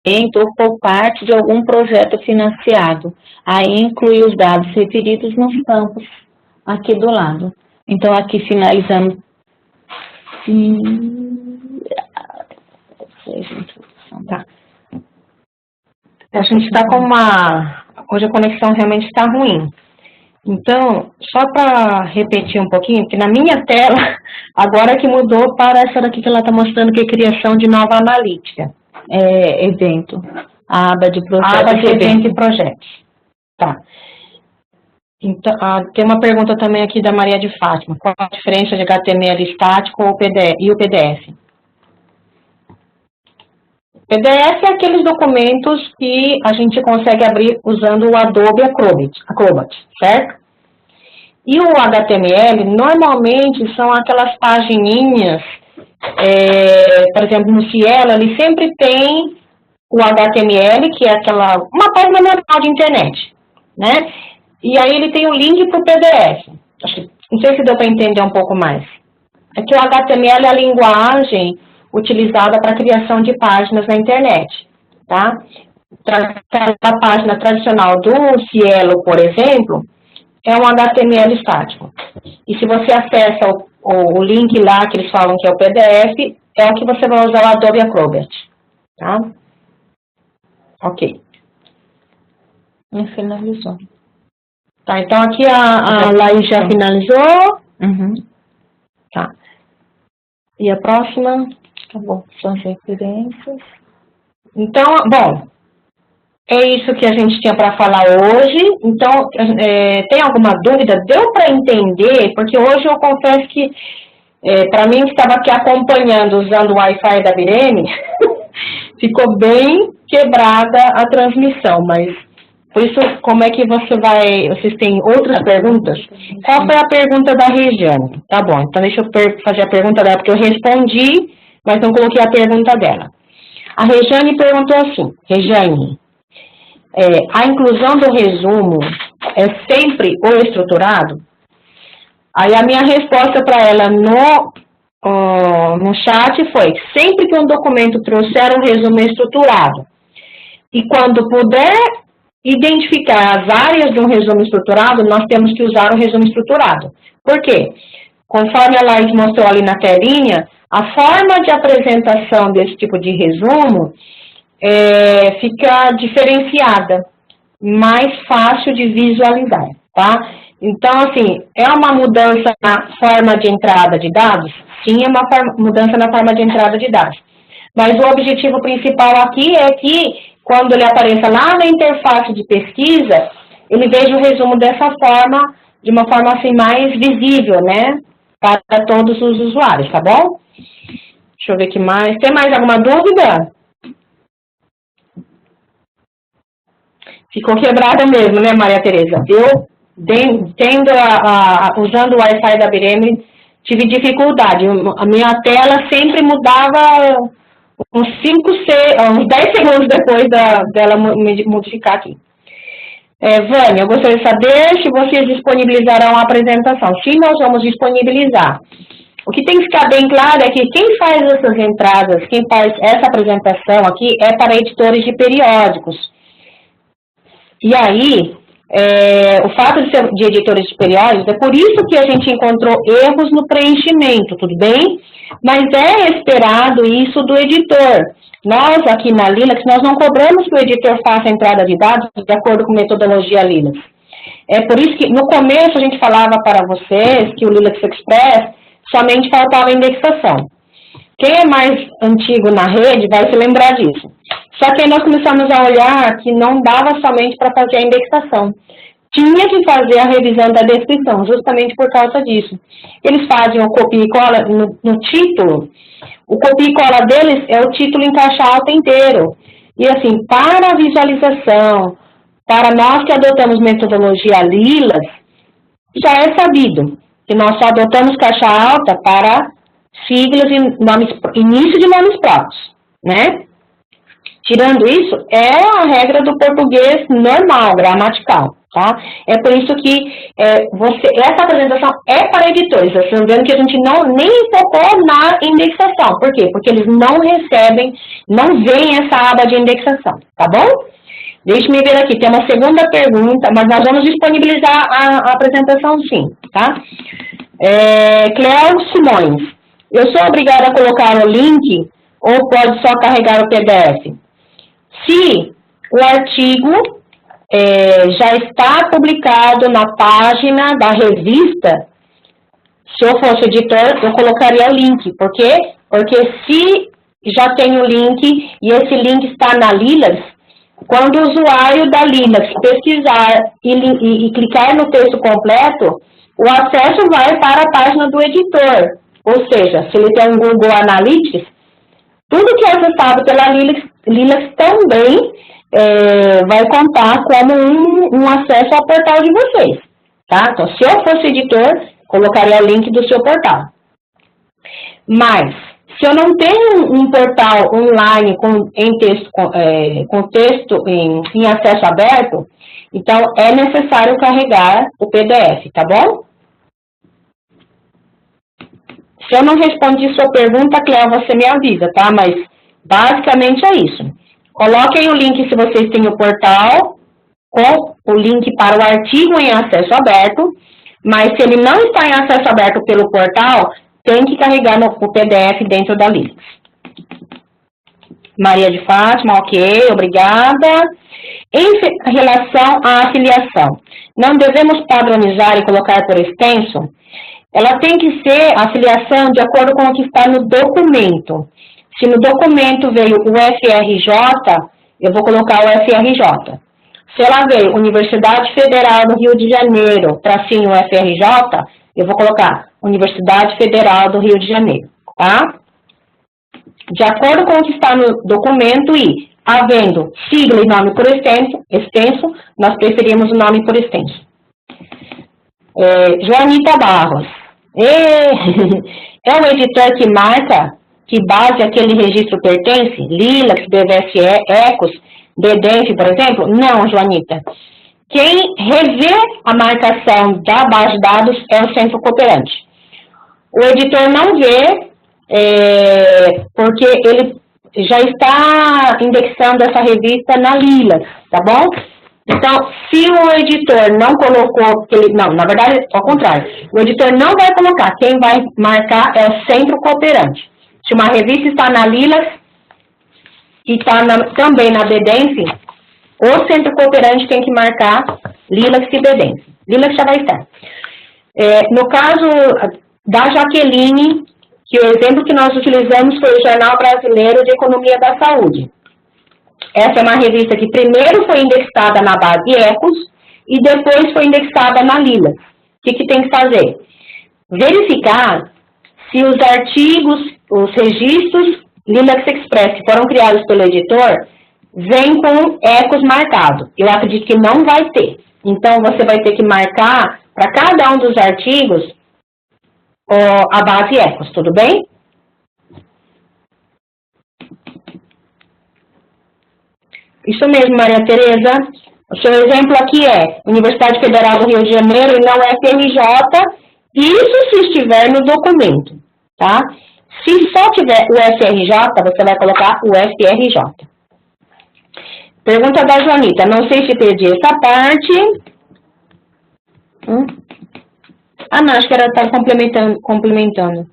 Ou por parte de algum projeto financiado. Aí inclui os dados referidos nos campos aqui do lado. Então, aqui finalizamos. Tá. A gente está com hoje a conexão realmente está ruim. Então, só para repetir um pouquinho, que na minha tela, agora que mudou para essa daqui que ela está mostrando, que é criação de nova analítica. Evento. A aba de projetos. A aba de evento e projetos. Tá. Então, tem uma pergunta também aqui da Maria de Fátima. Qual a diferença de HTML estático e o PDF? PDF é aqueles documentos que a gente consegue abrir usando o Adobe Acrobat, certo? E o HTML, normalmente, são aquelas pagininhas, por exemplo, no Cielo, ele sempre tem o HTML, que é uma página normal de internet, né? E aí ele tem o link para o PDF. Não sei se deu para entender um pouco mais. É que o HTML é a linguagem utilizada para a criação de páginas na internet, tá? A página tradicional do Cielo, por exemplo, é um HTML estático. E se você acessa o link lá que eles falam que é o PDF, é o que você vai usar o Adobe Acrobat, tá? Ok. E finalizou. Tá, então aqui a Laís já finalizou. Uhum. Tá. E a próxima? Tá bom, são as referências. Então, bom, é isso que a gente tinha para falar hoje. Então, tem alguma dúvida? Deu para entender? Porque hoje eu confesso que, para mim que estava aqui acompanhando, usando o Wi-Fi da Virene, ficou bem quebrada a transmissão, mas por isso, como é que vocês têm outras perguntas? Qual foi a pergunta da Regiane? Tá bom, então deixa eu fazer a pergunta dela, porque eu respondi, mas não coloquei a pergunta dela. A Regiane perguntou assim, Regiane, a inclusão do resumo é sempre o estruturado? Aí a minha resposta para ela no chat foi, sempre que um documento trouxer um resumo estruturado, e quando puder identificar as áreas de um resumo estruturado, nós temos que usar o resumo estruturado. Por quê? Conforme a Laís mostrou ali na telinha, a forma de apresentação desse tipo de resumo fica diferenciada, mais fácil de visualizar, tá? Então, assim, é uma mudança na forma de entrada de dados? Sim, é uma mudança na forma de entrada de dados. Mas o objetivo principal aqui é que, quando ele apareça lá na interface de pesquisa, ele veja o resumo dessa forma, de uma forma assim mais visível, né? Para todos os usuários, tá bom? Deixa eu ver aqui mais. Tem mais alguma dúvida? Ficou quebrada mesmo, né, Maria Tereza? Eu, usando o Wi-Fi da BRM, tive dificuldade. A minha tela sempre mudava uns 10 segundos depois dela modificar aqui. Vânia, eu gostaria de saber se vocês disponibilizarão a apresentação. Sim, nós vamos disponibilizar. O que tem que ficar bem claro é que quem faz essas entradas, quem faz essa apresentação aqui é para editores de periódicos. E aí, o fato de ser de editores de periódicos, é por isso que a gente encontrou erros no preenchimento, tudo bem? Mas é esperado isso do editor. Nós, aqui na Lilacs, nós não cobramos que o editor faça a entrada de dados de acordo com a metodologia Lilacs. É por isso que, no começo, a gente falava para vocês que o Lilacs Express somente faltava indexação. Quem é mais antigo na rede vai se lembrar disso. Só que aí nós começamos a olhar que não dava somente para fazer a indexação. Tinha que fazer a revisão da descrição, justamente por causa disso. Eles fazem o copia e cola no título. O copia e cola deles é o título em caixa alta inteiro. E assim, para a visualização, para nós que adotamos metodologia Lilacs, já é sabido que nós só adotamos caixa alta para siglas e início de nomes próprios, né? Tirando isso, é a regra do português normal, gramatical, tá? É por isso que essa apresentação é para editores. Vocês estão vendo que a gente nem focou na indexação. Por quê? Porque eles não recebem, não veem essa aba de indexação, tá bom? Deixe-me ver aqui, tem uma segunda pergunta, mas nós vamos disponibilizar a apresentação sim, tá? Cleo Simões, eu sou obrigada a colocar o link ou pode só carregar o PDF? Se o artigo já está publicado na página da revista, se eu fosse editor, eu colocaria o link. Por quê? Porque se já tem o link e esse link está na Lilacs, quando o usuário da Lilacs pesquisar e clicar no texto completo, o acesso vai para a página do editor. Ou seja, se ele tem um Google Analytics, tudo que é acessado pela Lilacs também vai contar como um acesso ao portal de vocês, tá? Então, se eu fosse editor, colocaria o link do seu portal. Mas, se eu não tenho um portal online com texto em acesso aberto, então é necessário carregar o PDF, tá bom? Se eu não respondi sua pergunta, Cléo, você me avisa, tá? Mas, basicamente é isso. Coloquem o link se vocês têm o portal, com o link para o artigo em acesso aberto, mas se ele não está em acesso aberto pelo portal, tem que carregar o PDF dentro da Lilacs. Maria de Fátima, ok, obrigada. Em relação à afiliação, não devemos padronizar e colocar por extenso? Ela tem que ser a afiliação de acordo com o que está no documento. Se no documento veio o FRJ, eu vou colocar o FRJ. Se ela veio Universidade Federal do Rio de Janeiro, tracinho FRJ, eu vou colocar Universidade Federal do Rio de Janeiro, tá? de acordo com o que está no documento e, havendo sigla e nome por extenso, nós preferimos o nome por extenso. Joanita Barros. É o editor que marca que base aquele registro pertence? Lilacs, BVSE, Ecos, Bedenf, por exemplo? Não, Joanita. Quem revê a marcação da base de dados é o centro cooperante. O editor não vê, porque ele já está indexando essa revista na Lilacs, tá bom? Então, se o editor não colocou, na verdade, ao contrário, o editor não vai colocar, quem vai marcar é o centro cooperante. Se uma revista está na Lilacs e está também na Bedenf, o centro cooperante tem que marcar Lilacs e Bedenf. Lilacs já vai estar. No caso da Jaqueline, que o exemplo que nós utilizamos foi o Jornal Brasileiro de Economia da Saúde. Essa é uma revista que primeiro foi indexada na base Ecos e depois foi indexada na Lilacs. O que tem que fazer? Verificar se os artigos, os registros Lilacs Express que foram criados pelo editor, vêm com Ecos marcado. Eu acredito que não vai ter. Então, você vai ter que marcar para cada um dos artigos a base Ecos, tudo bem? Isso mesmo, Maria Tereza. O seu exemplo aqui é Universidade Federal do Rio de Janeiro e não FRJ, isso se estiver no documento, tá? Se só tiver o FRJ, você vai colocar o FRJ. Pergunta da Joanita, não sei se perdi essa parte. Não, acho que ela está complementando.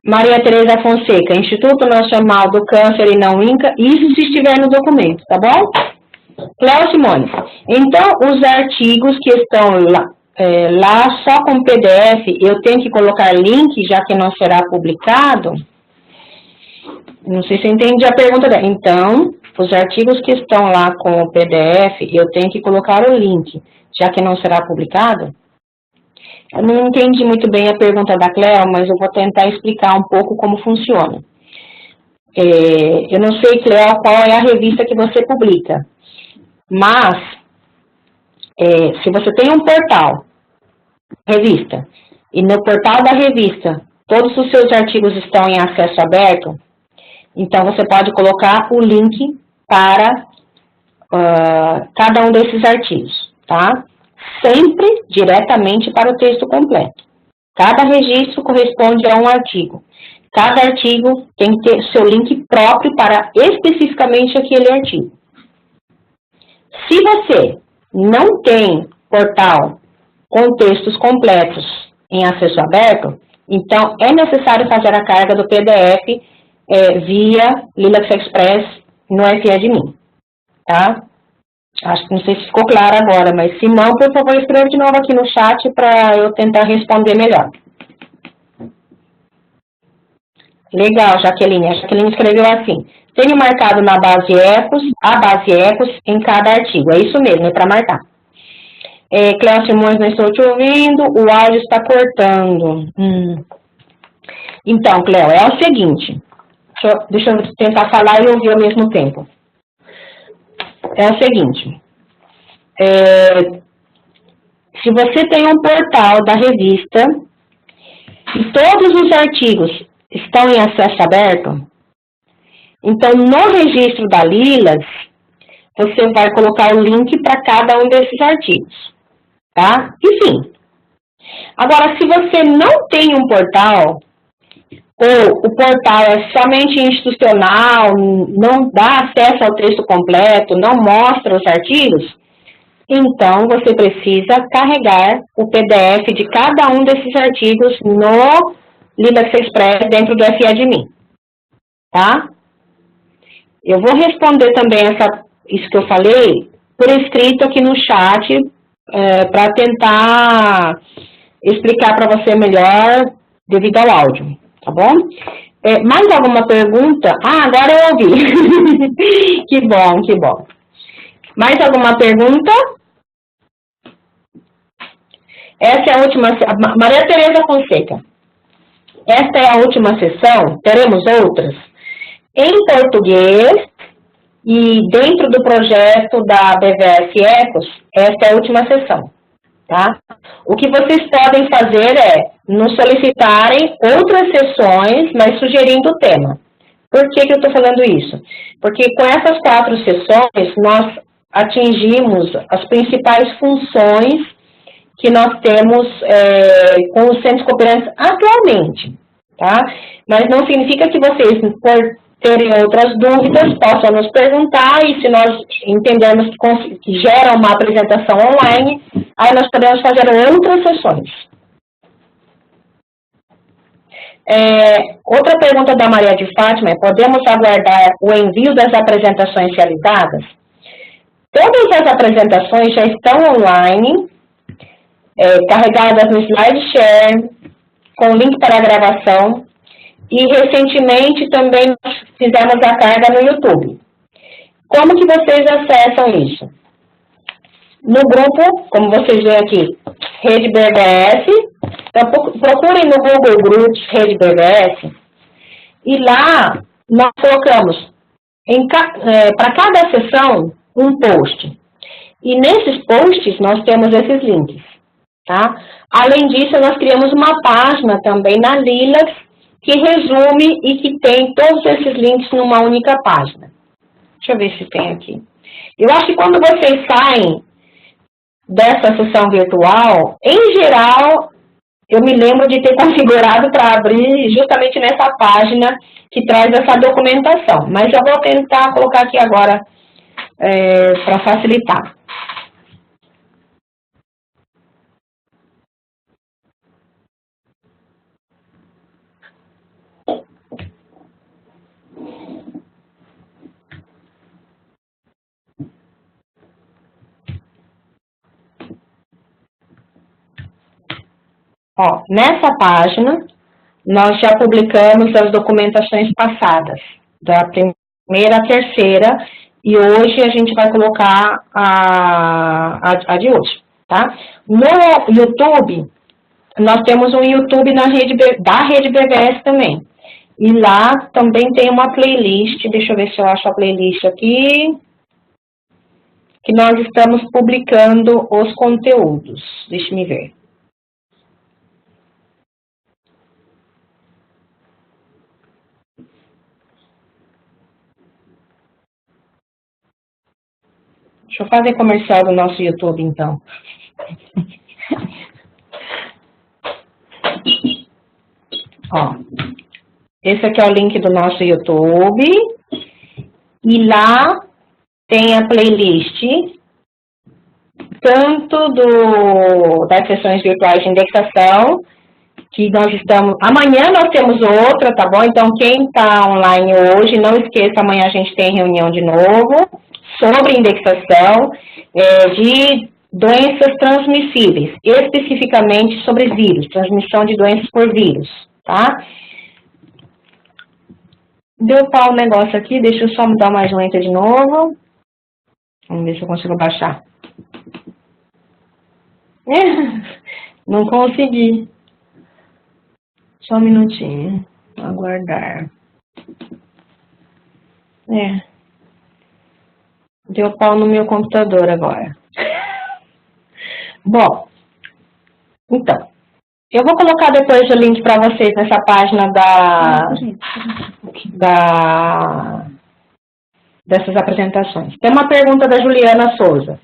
Maria Tereza Fonseca, Instituto Nacional do Câncer e não INCA, isso se estiver no documento, tá bom? Cléo Simone, então os artigos que estão lá só com PDF, eu tenho que colocar link, já que não será publicado? Não sei se eu entendi a pergunta dela. Então, os artigos que estão lá com o PDF, eu tenho que colocar o link, já que não será publicado? Eu não entendi muito bem a pergunta da Cléo, mas eu vou tentar explicar um pouco como funciona. Eu não sei, Cléo, qual é a revista que você publica, mas se você tem um portal, revista, e no portal da revista, todos os seus artigos estão em acesso aberto, então você pode colocar o link para cada um desses artigos, tá? Sempre diretamente para o texto completo. Cada registro corresponde a um artigo. Cada artigo tem que ter seu link próprio para especificamente aquele artigo. Se você não tem portal com textos completos em acesso aberto, então é necessário fazer a carga do PDF via Lilacs Express no FE-admin, tá? Acho que não sei se ficou claro agora, mas se não, por favor, escreva de novo aqui no chat para eu tentar responder melhor. Legal, Jaqueline. A Jaqueline escreveu assim. Tenho marcado na base Ecos, a base Ecos em cada artigo. É isso mesmo, é para marcar. Cléo Simões, não estou te ouvindo, o áudio está cortando. Então, Cléo, é o seguinte. Deixa eu tentar falar e ouvir ao mesmo tempo. É o seguinte, se você tem um portal da revista e todos os artigos estão em acesso aberto, então no registro da Lilacs, você vai colocar o link para cada um desses artigos, tá? Enfim. Agora, se você não tem um portal, ou o portal é somente institucional, não dá acesso ao texto completo, não mostra os artigos, então você precisa carregar o PDF de cada um desses artigos no Lilacs Express dentro do FE-admin, tá? Eu vou responder também isso que eu falei por escrito aqui no chat para tentar explicar para você melhor devido ao áudio. Tá bom? Mais alguma pergunta? Agora eu ouvi. Que bom, que bom. Mais alguma pergunta? Essa é a última. Maria Tereza Fonseca. esta é a última sessão, teremos outras em português e dentro do projeto da BVS Ecos, esta é a última sessão, tá? O que vocês podem fazer é nos solicitarem outras sessões, mas sugerindo o tema. Por que eu estou falando isso? Porque com essas 4 sessões, nós atingimos as principais funções que nós temos com os centros cooperantes atualmente, tá? Mas não significa que vocês, por terem outras dúvidas, possam nos perguntar e se nós entendermos que gera uma apresentação online, aí nós podemos fazer outras sessões. Outra pergunta da Maria de Fátima é: podemos aguardar o envio das apresentações realizadas? Todas as apresentações já estão online, carregadas no SlideShare, com link para a gravação, e recentemente também nós fizemos a carga no YouTube. Como que vocês acessam isso? No grupo, como vocês veem aqui, Rede BVS, então procurem no Google Groups Rede BVS, e lá nós colocamos para cada sessão um post. E nesses posts nós temos esses links, tá? Além disso, nós criamos uma página também na Lilacs que resume e que tem todos esses links numa única página. Deixa eu ver se tem aqui. Eu acho que quando vocês saem dessa sessão virtual, em geral, eu me lembro de ter configurado para abrir justamente nessa página que traz essa documentação. Mas eu vou tentar colocar aqui agora para facilitar. Ó, nessa página, nós já publicamos as documentações passadas, da primeira à terceira, e hoje a gente vai colocar a de hoje, tá? No YouTube, nós temos um YouTube da Rede BVS também. E lá também tem uma playlist, deixa eu ver se eu acho a playlist aqui, que nós estamos publicando os conteúdos. Deixa eu ver. Deixa eu fazer comercial do nosso YouTube, então. Ó, esse aqui é o link do nosso YouTube. E lá tem a playlist, tanto das sessões virtuais de indexação, que nós estamos... Amanhã nós temos outra, tá bom? Então, quem está online hoje, não esqueça, amanhã a gente tem reunião de novo sobre indexação de doenças transmissíveis, especificamente sobre vírus, transmissão de doenças por vírus, tá? Deu pau o negócio aqui, deixa eu só mudar mais um enter de novo. Vamos ver se eu consigo baixar. Não consegui. Só um minutinho. Aguardar. Deu pau no meu computador agora. Bom, então, eu vou colocar depois o link para vocês nessa página dessas apresentações. Tem uma pergunta da Juliana Souza.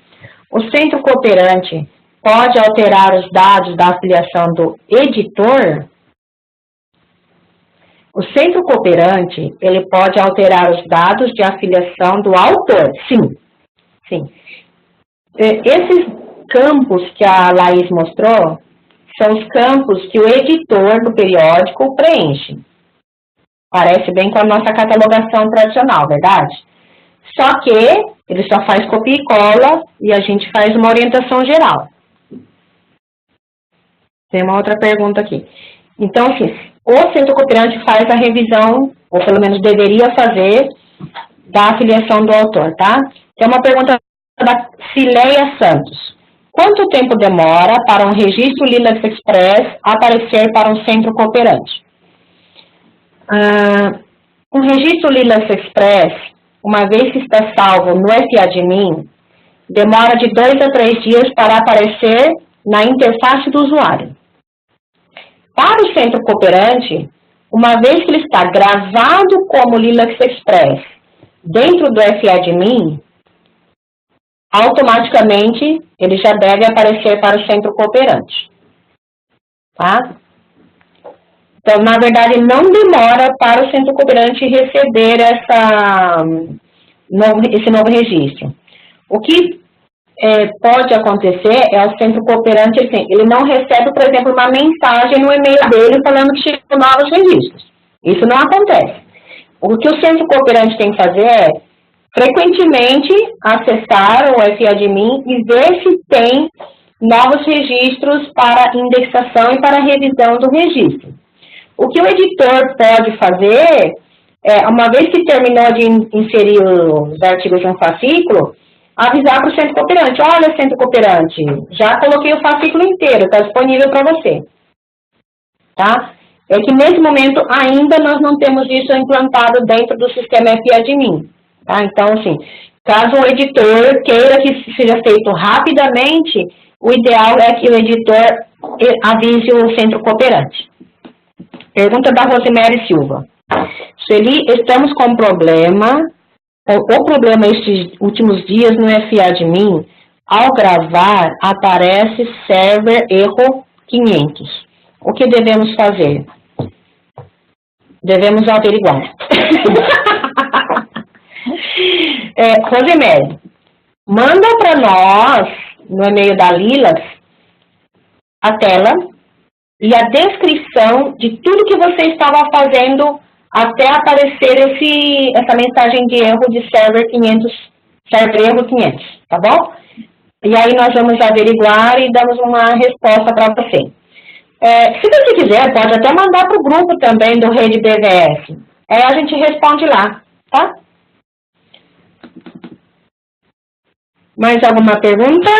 O centro cooperante pode alterar os dados da afiliação do editor? O centro cooperante, ele pode alterar os dados de afiliação do autor? Sim. Sim. Esses campos que a Laís mostrou são os campos que o editor do periódico preenche. Parece bem com a nossa catalogação tradicional, verdade? Só que ele só faz copia e cola e a gente faz uma orientação geral. Tem uma outra pergunta aqui. Então, assim, o centro cooperante faz a revisão, ou pelo menos deveria fazer, da afiliação do autor, tá? Tem uma pergunta da Cileia Santos. Quanto tempo demora para um registro Lilacs Express aparecer para um centro cooperante? Um registro Lilas Express, uma vez que está salvo no FAdmin, demora de 2 a 3 dias para aparecer na interface do usuário. Para o Centro Cooperante, uma vez que ele está gravado como Lilas Express dentro do FAdmin, automaticamente ele já deve aparecer para o Centro Cooperante. Tá? Então, na verdade, não demora para o Centro Cooperante receber esse novo registro. O que pode acontecer é o Centro Cooperante, ele não recebe, por exemplo, uma mensagem no e-mail dele falando que chegou novos registros. Isso não acontece. O que o Centro Cooperante tem que fazer é, frequentemente, acessar o FAdmin e ver se tem novos registros para indexação e para revisão do registro. O que o editor pode fazer, uma vez que terminou de inserir os artigos em um fascículo, avisar para o Centro Cooperante, olha, Centro Cooperante, já coloquei o fascículo inteiro, está disponível para você. Tá? É que nesse momento ainda nós não temos isso implantado dentro do sistema FAdmin. Tá? Então, assim, caso o editor queira que seja feito rapidamente, o ideal é que o editor avise o Centro Cooperante. Pergunta da Rosemary Silva. Sueli, estamos com um problema. O problema estes últimos dias no FAdmin, ao gravar, aparece server erro 500. O que devemos fazer? Devemos averiguar. Rosemary, manda para nós, no e-mail da Lilas, a tela e a descrição de tudo que você estava fazendo até aparecer essa mensagem de erro de server erro 500, tá bom? E aí nós vamos averiguar e damos uma resposta para você. Se você quiser, pode até mandar para o grupo também do Rede BVS. Aí a gente responde lá, tá? Mais alguma pergunta?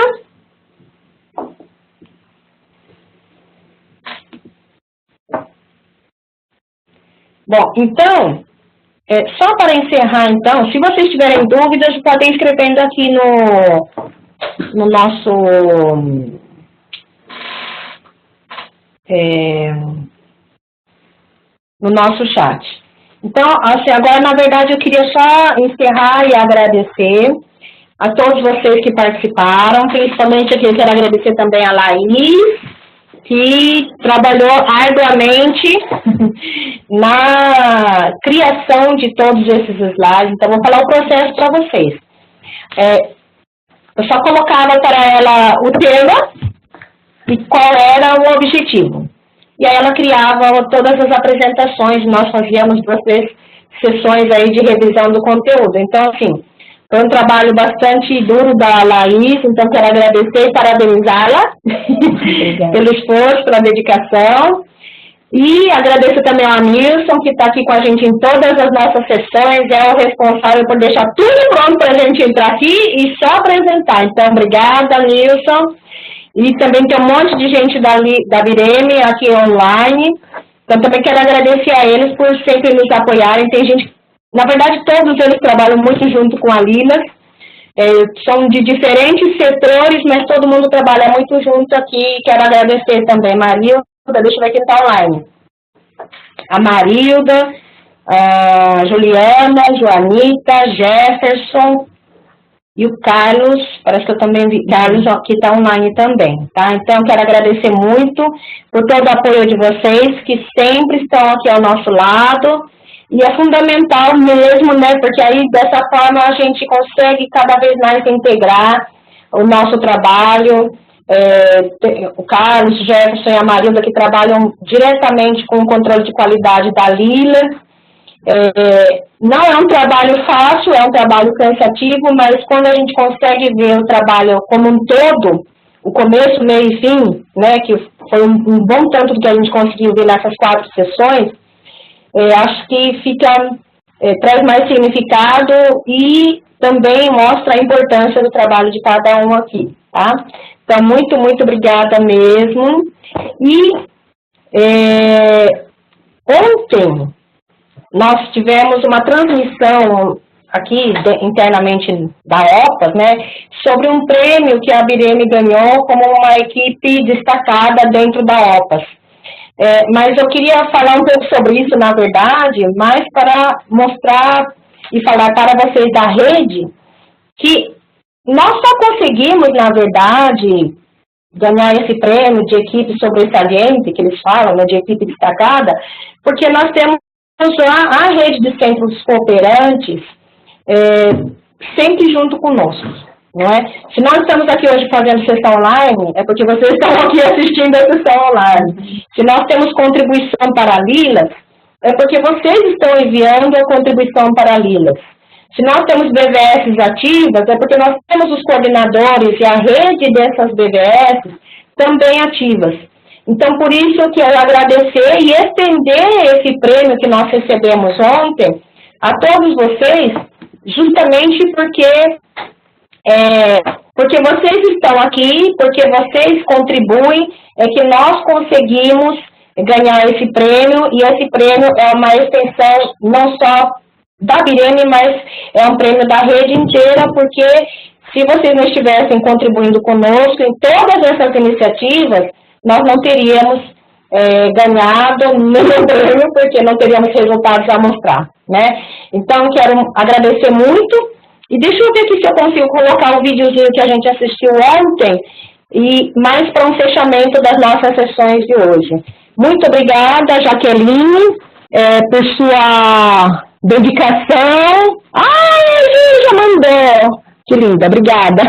Bom, então, só para encerrar, então, se vocês tiverem dúvidas, podem escrevendo aqui no nosso chat. Então, assim, agora, na verdade, eu queria só encerrar e agradecer a todos vocês que participaram, principalmente aqui eu quero agradecer também a Laís, que trabalhou arduamente na criação de todos esses slides. Então, vou falar o processo para vocês. Eu só colocava para ela o tema e qual era o objetivo. E aí ela criava todas as apresentações, nós fazíamos 2 sessões aí de revisão do conteúdo. Então, assim, foi um trabalho bastante duro da Laís, então quero agradecer e parabenizá-la pelo esforço, pela dedicação. E agradeço também ao Nilson, que está aqui com a gente em todas as nossas sessões, é o responsável por deixar tudo pronto para a gente entrar aqui e só apresentar. Então, obrigada, Nilson. E também tem um monte de gente da Vireme aqui online. Então, também quero agradecer a eles por sempre nos apoiarem. Tem gente, na verdade, todos eles trabalham muito junto com a Lilas. São de diferentes setores, mas todo mundo trabalha muito junto aqui. Quero agradecer também, Marilda, deixa eu ver quem está online. A Marilda, a Juliana, Joanita, Jefferson e o Carlos, parece que eu também vi, Carlos que está online também, tá? Então, quero agradecer muito por todo o apoio de vocês, que sempre estão aqui ao nosso lado. E é fundamental mesmo, né? Porque aí, dessa forma, a gente consegue cada vez mais integrar o nosso trabalho. O Carlos, o Jefferson e a Marilda, que trabalham diretamente com o controle de qualidade da Lilas. Não é um trabalho fácil, é um trabalho cansativo, mas quando a gente consegue ver o trabalho como um todo, o começo, meio e fim, né? Que foi um bom tanto do que a gente conseguiu ver nessas 4 sessões, acho que traz mais significado e também mostra a importância do trabalho de cada um aqui, tá? Então, muito, muito obrigada mesmo. E ontem nós tivemos uma transmissão aqui internamente da OPAS, né, sobre um prêmio que a Bireme ganhou como uma equipe destacada dentro da OPAS. Mas eu queria falar um pouco sobre isso, na verdade, mais para mostrar e falar para vocês da rede que nós só conseguimos, na verdade, ganhar esse prêmio de equipe sobressalente, que eles falam, né, de equipe destacada, porque nós temos lá a rede de centros cooperantes sempre junto conosco, não é? Se nós estamos aqui hoje fazendo sessão online, é porque vocês estão aqui assistindo a sessão online. Se nós temos contribuição para a Lilas, é porque vocês estão enviando a contribuição para a Lilas. Se nós temos BVS ativas, é porque nós temos os coordenadores e a rede dessas BVS também ativas. Então, por isso que eu agradecer e estender esse prêmio que nós recebemos ontem a todos vocês, justamente porque vocês estão aqui, porque vocês contribuem, é que nós conseguimos ganhar esse prêmio, e esse prêmio é uma extensão não só da Bireme, mas é um prêmio da rede inteira, porque se vocês não estivessem contribuindo conosco em todas essas iniciativas, nós não teríamos ganhado nenhum prêmio, porque não teríamos resultados a mostrar, né? Então, quero agradecer muito, e deixa eu ver aqui se eu consigo colocar o videozinho que a gente assistiu ontem, e mais para um fechamento das nossas sessões de hoje. Muito obrigada, Jaqueline, por sua dedicação. Ai, já mandou. Que linda, obrigada.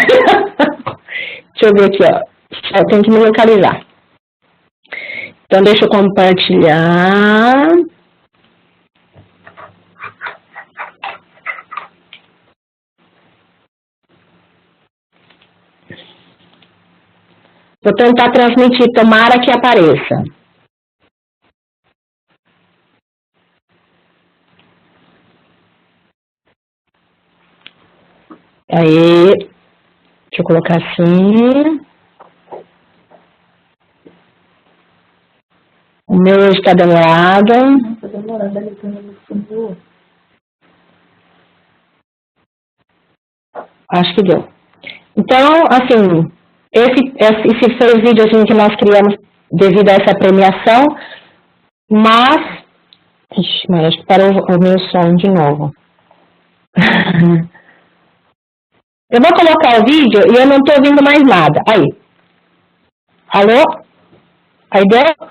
Deixa eu ver aqui, ó. Eu tenho que me localizar. Então, deixa eu compartilhar. Vou tentar transmitir, tomara que apareça. Aí, deixa eu colocar assim. O meu hoje está demorado. Está demorando, ele tem. Acho que deu. Então, assim, esse foi o videozinho que nós criamos devido a essa premiação, mas... Ixi, mas acho que parou o meu som de novo. Eu vou colocar o vídeo e eu não estou ouvindo mais nada. Aí. Alô? Aí deu?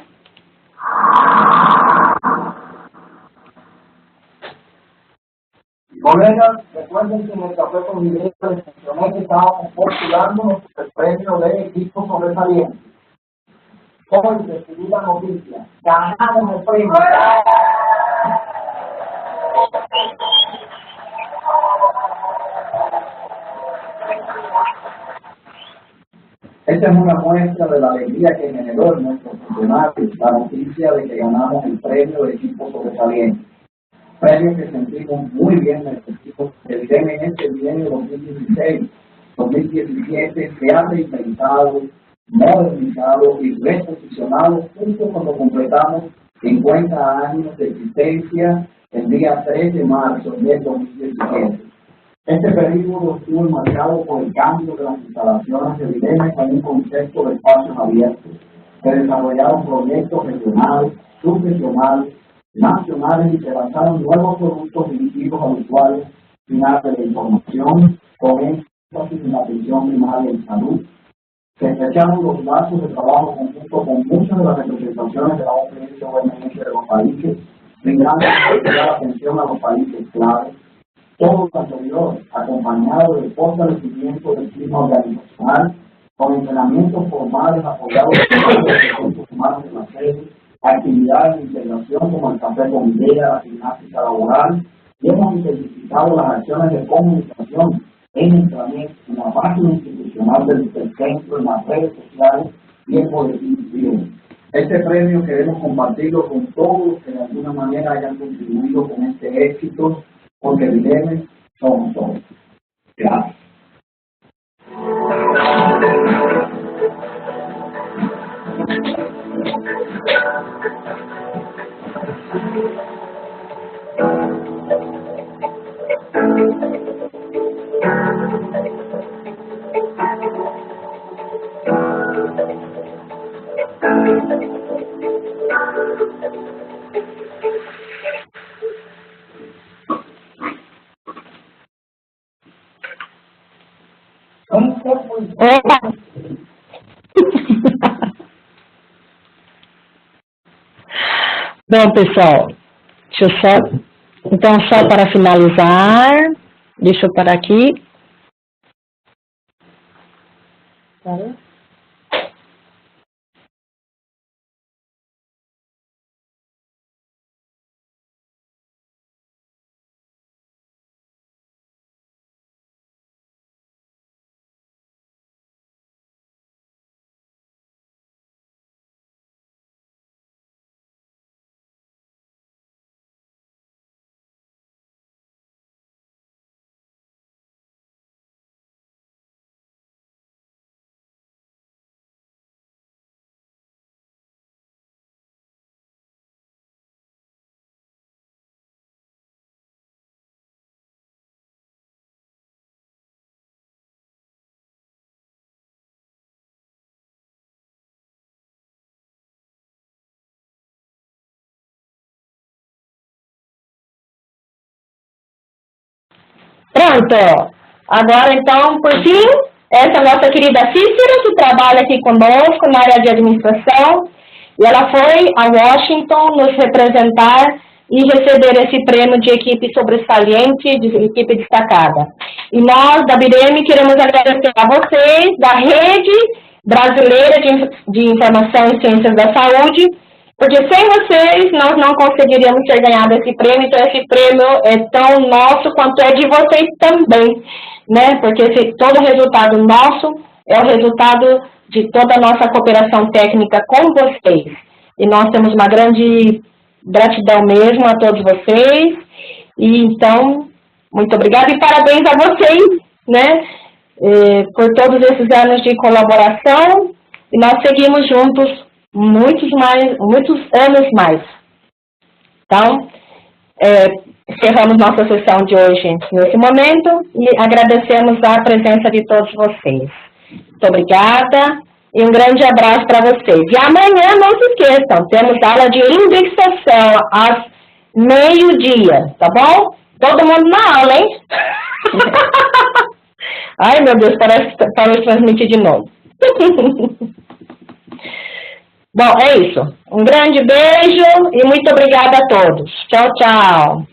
Colegas, recuerden que en el café con video les mencioné que estábamos postulando el premio de equipo sobresaliente. Hoy recibí la noticia, ganamos el premio. Esta es una muestra de la alegría que generó en nuestros funcionarios la noticia de que ganamos el premio de equipo sobresaliente. Premio que sentimos muy bien en el equipo del DMS el año 2016, 2017 se ha reinventado, modernizado y reposicionado justo cuando completamos 50 años de existencia el día 3 de marzo del 2017. Este periodo estuvo marcado por el cambio de las instalaciones de Bireme con un concepto de espacios abiertos. Se desarrollaron proyectos regionales, subregionales, nacionales y se lanzaron nuevos productos dirigidos a usuarios finales de la información con énfasis en la atención primaria en salud. Se estrecharon los lazos de trabajo conjunto con muchas de las representaciones de la OMS de los países, brindando especial atención a los países clave. Todo lo anterior, acompañado del fortalecimiento del clima organizacional, con entrenamientos formales apoyados por los recursos humanos en la sede, actividades de integración como el café con idea, la gimnástica laboral, y hemos intensificado las acciones de comunicación en intranet, en la página institucional del centro, en las redes sociales y en boletín diario. Este premio queremos compartirlo con todos los que de alguna manera hayan contribuido con este éxito, porque Bireme somos todos. Gracias. Opa! Bom, pessoal, deixa eu só... Então, só para finalizar, deixa eu parar aqui. Pronto! Agora, então, por fim, essa é a nossa querida Cícera, que trabalha aqui conosco na área de administração, e ela foi a Washington nos representar e receber esse prêmio de equipe sobressalente, de equipe destacada. E nós, da BIREM, queremos agradecer a vocês, da Rede Brasileira de Informação e Ciências da Saúde, porque sem vocês nós não conseguiríamos ter ganhado esse prêmio, então esse prêmio é tão nosso quanto é de vocês também, né? Porque todo resultado nosso é o resultado de toda a nossa cooperação técnica com vocês. E nós temos uma grande gratidão mesmo a todos vocês. E então, muito obrigada e parabéns a vocês, né? Por todos esses anos de colaboração. E nós seguimos juntos muitos anos mais. Então, encerramos nossa sessão de hoje nesse momento e agradecemos a presença de todos vocês. Muito obrigada e um grande abraço para vocês. E amanhã, não se esqueçam, temos aula de indexação às 12h, tá bom? Todo mundo na aula, hein? Ai, meu Deus, parece transmitir de novo. Bom, é isso. Um grande beijo e muito obrigada a todos. Tchau, tchau.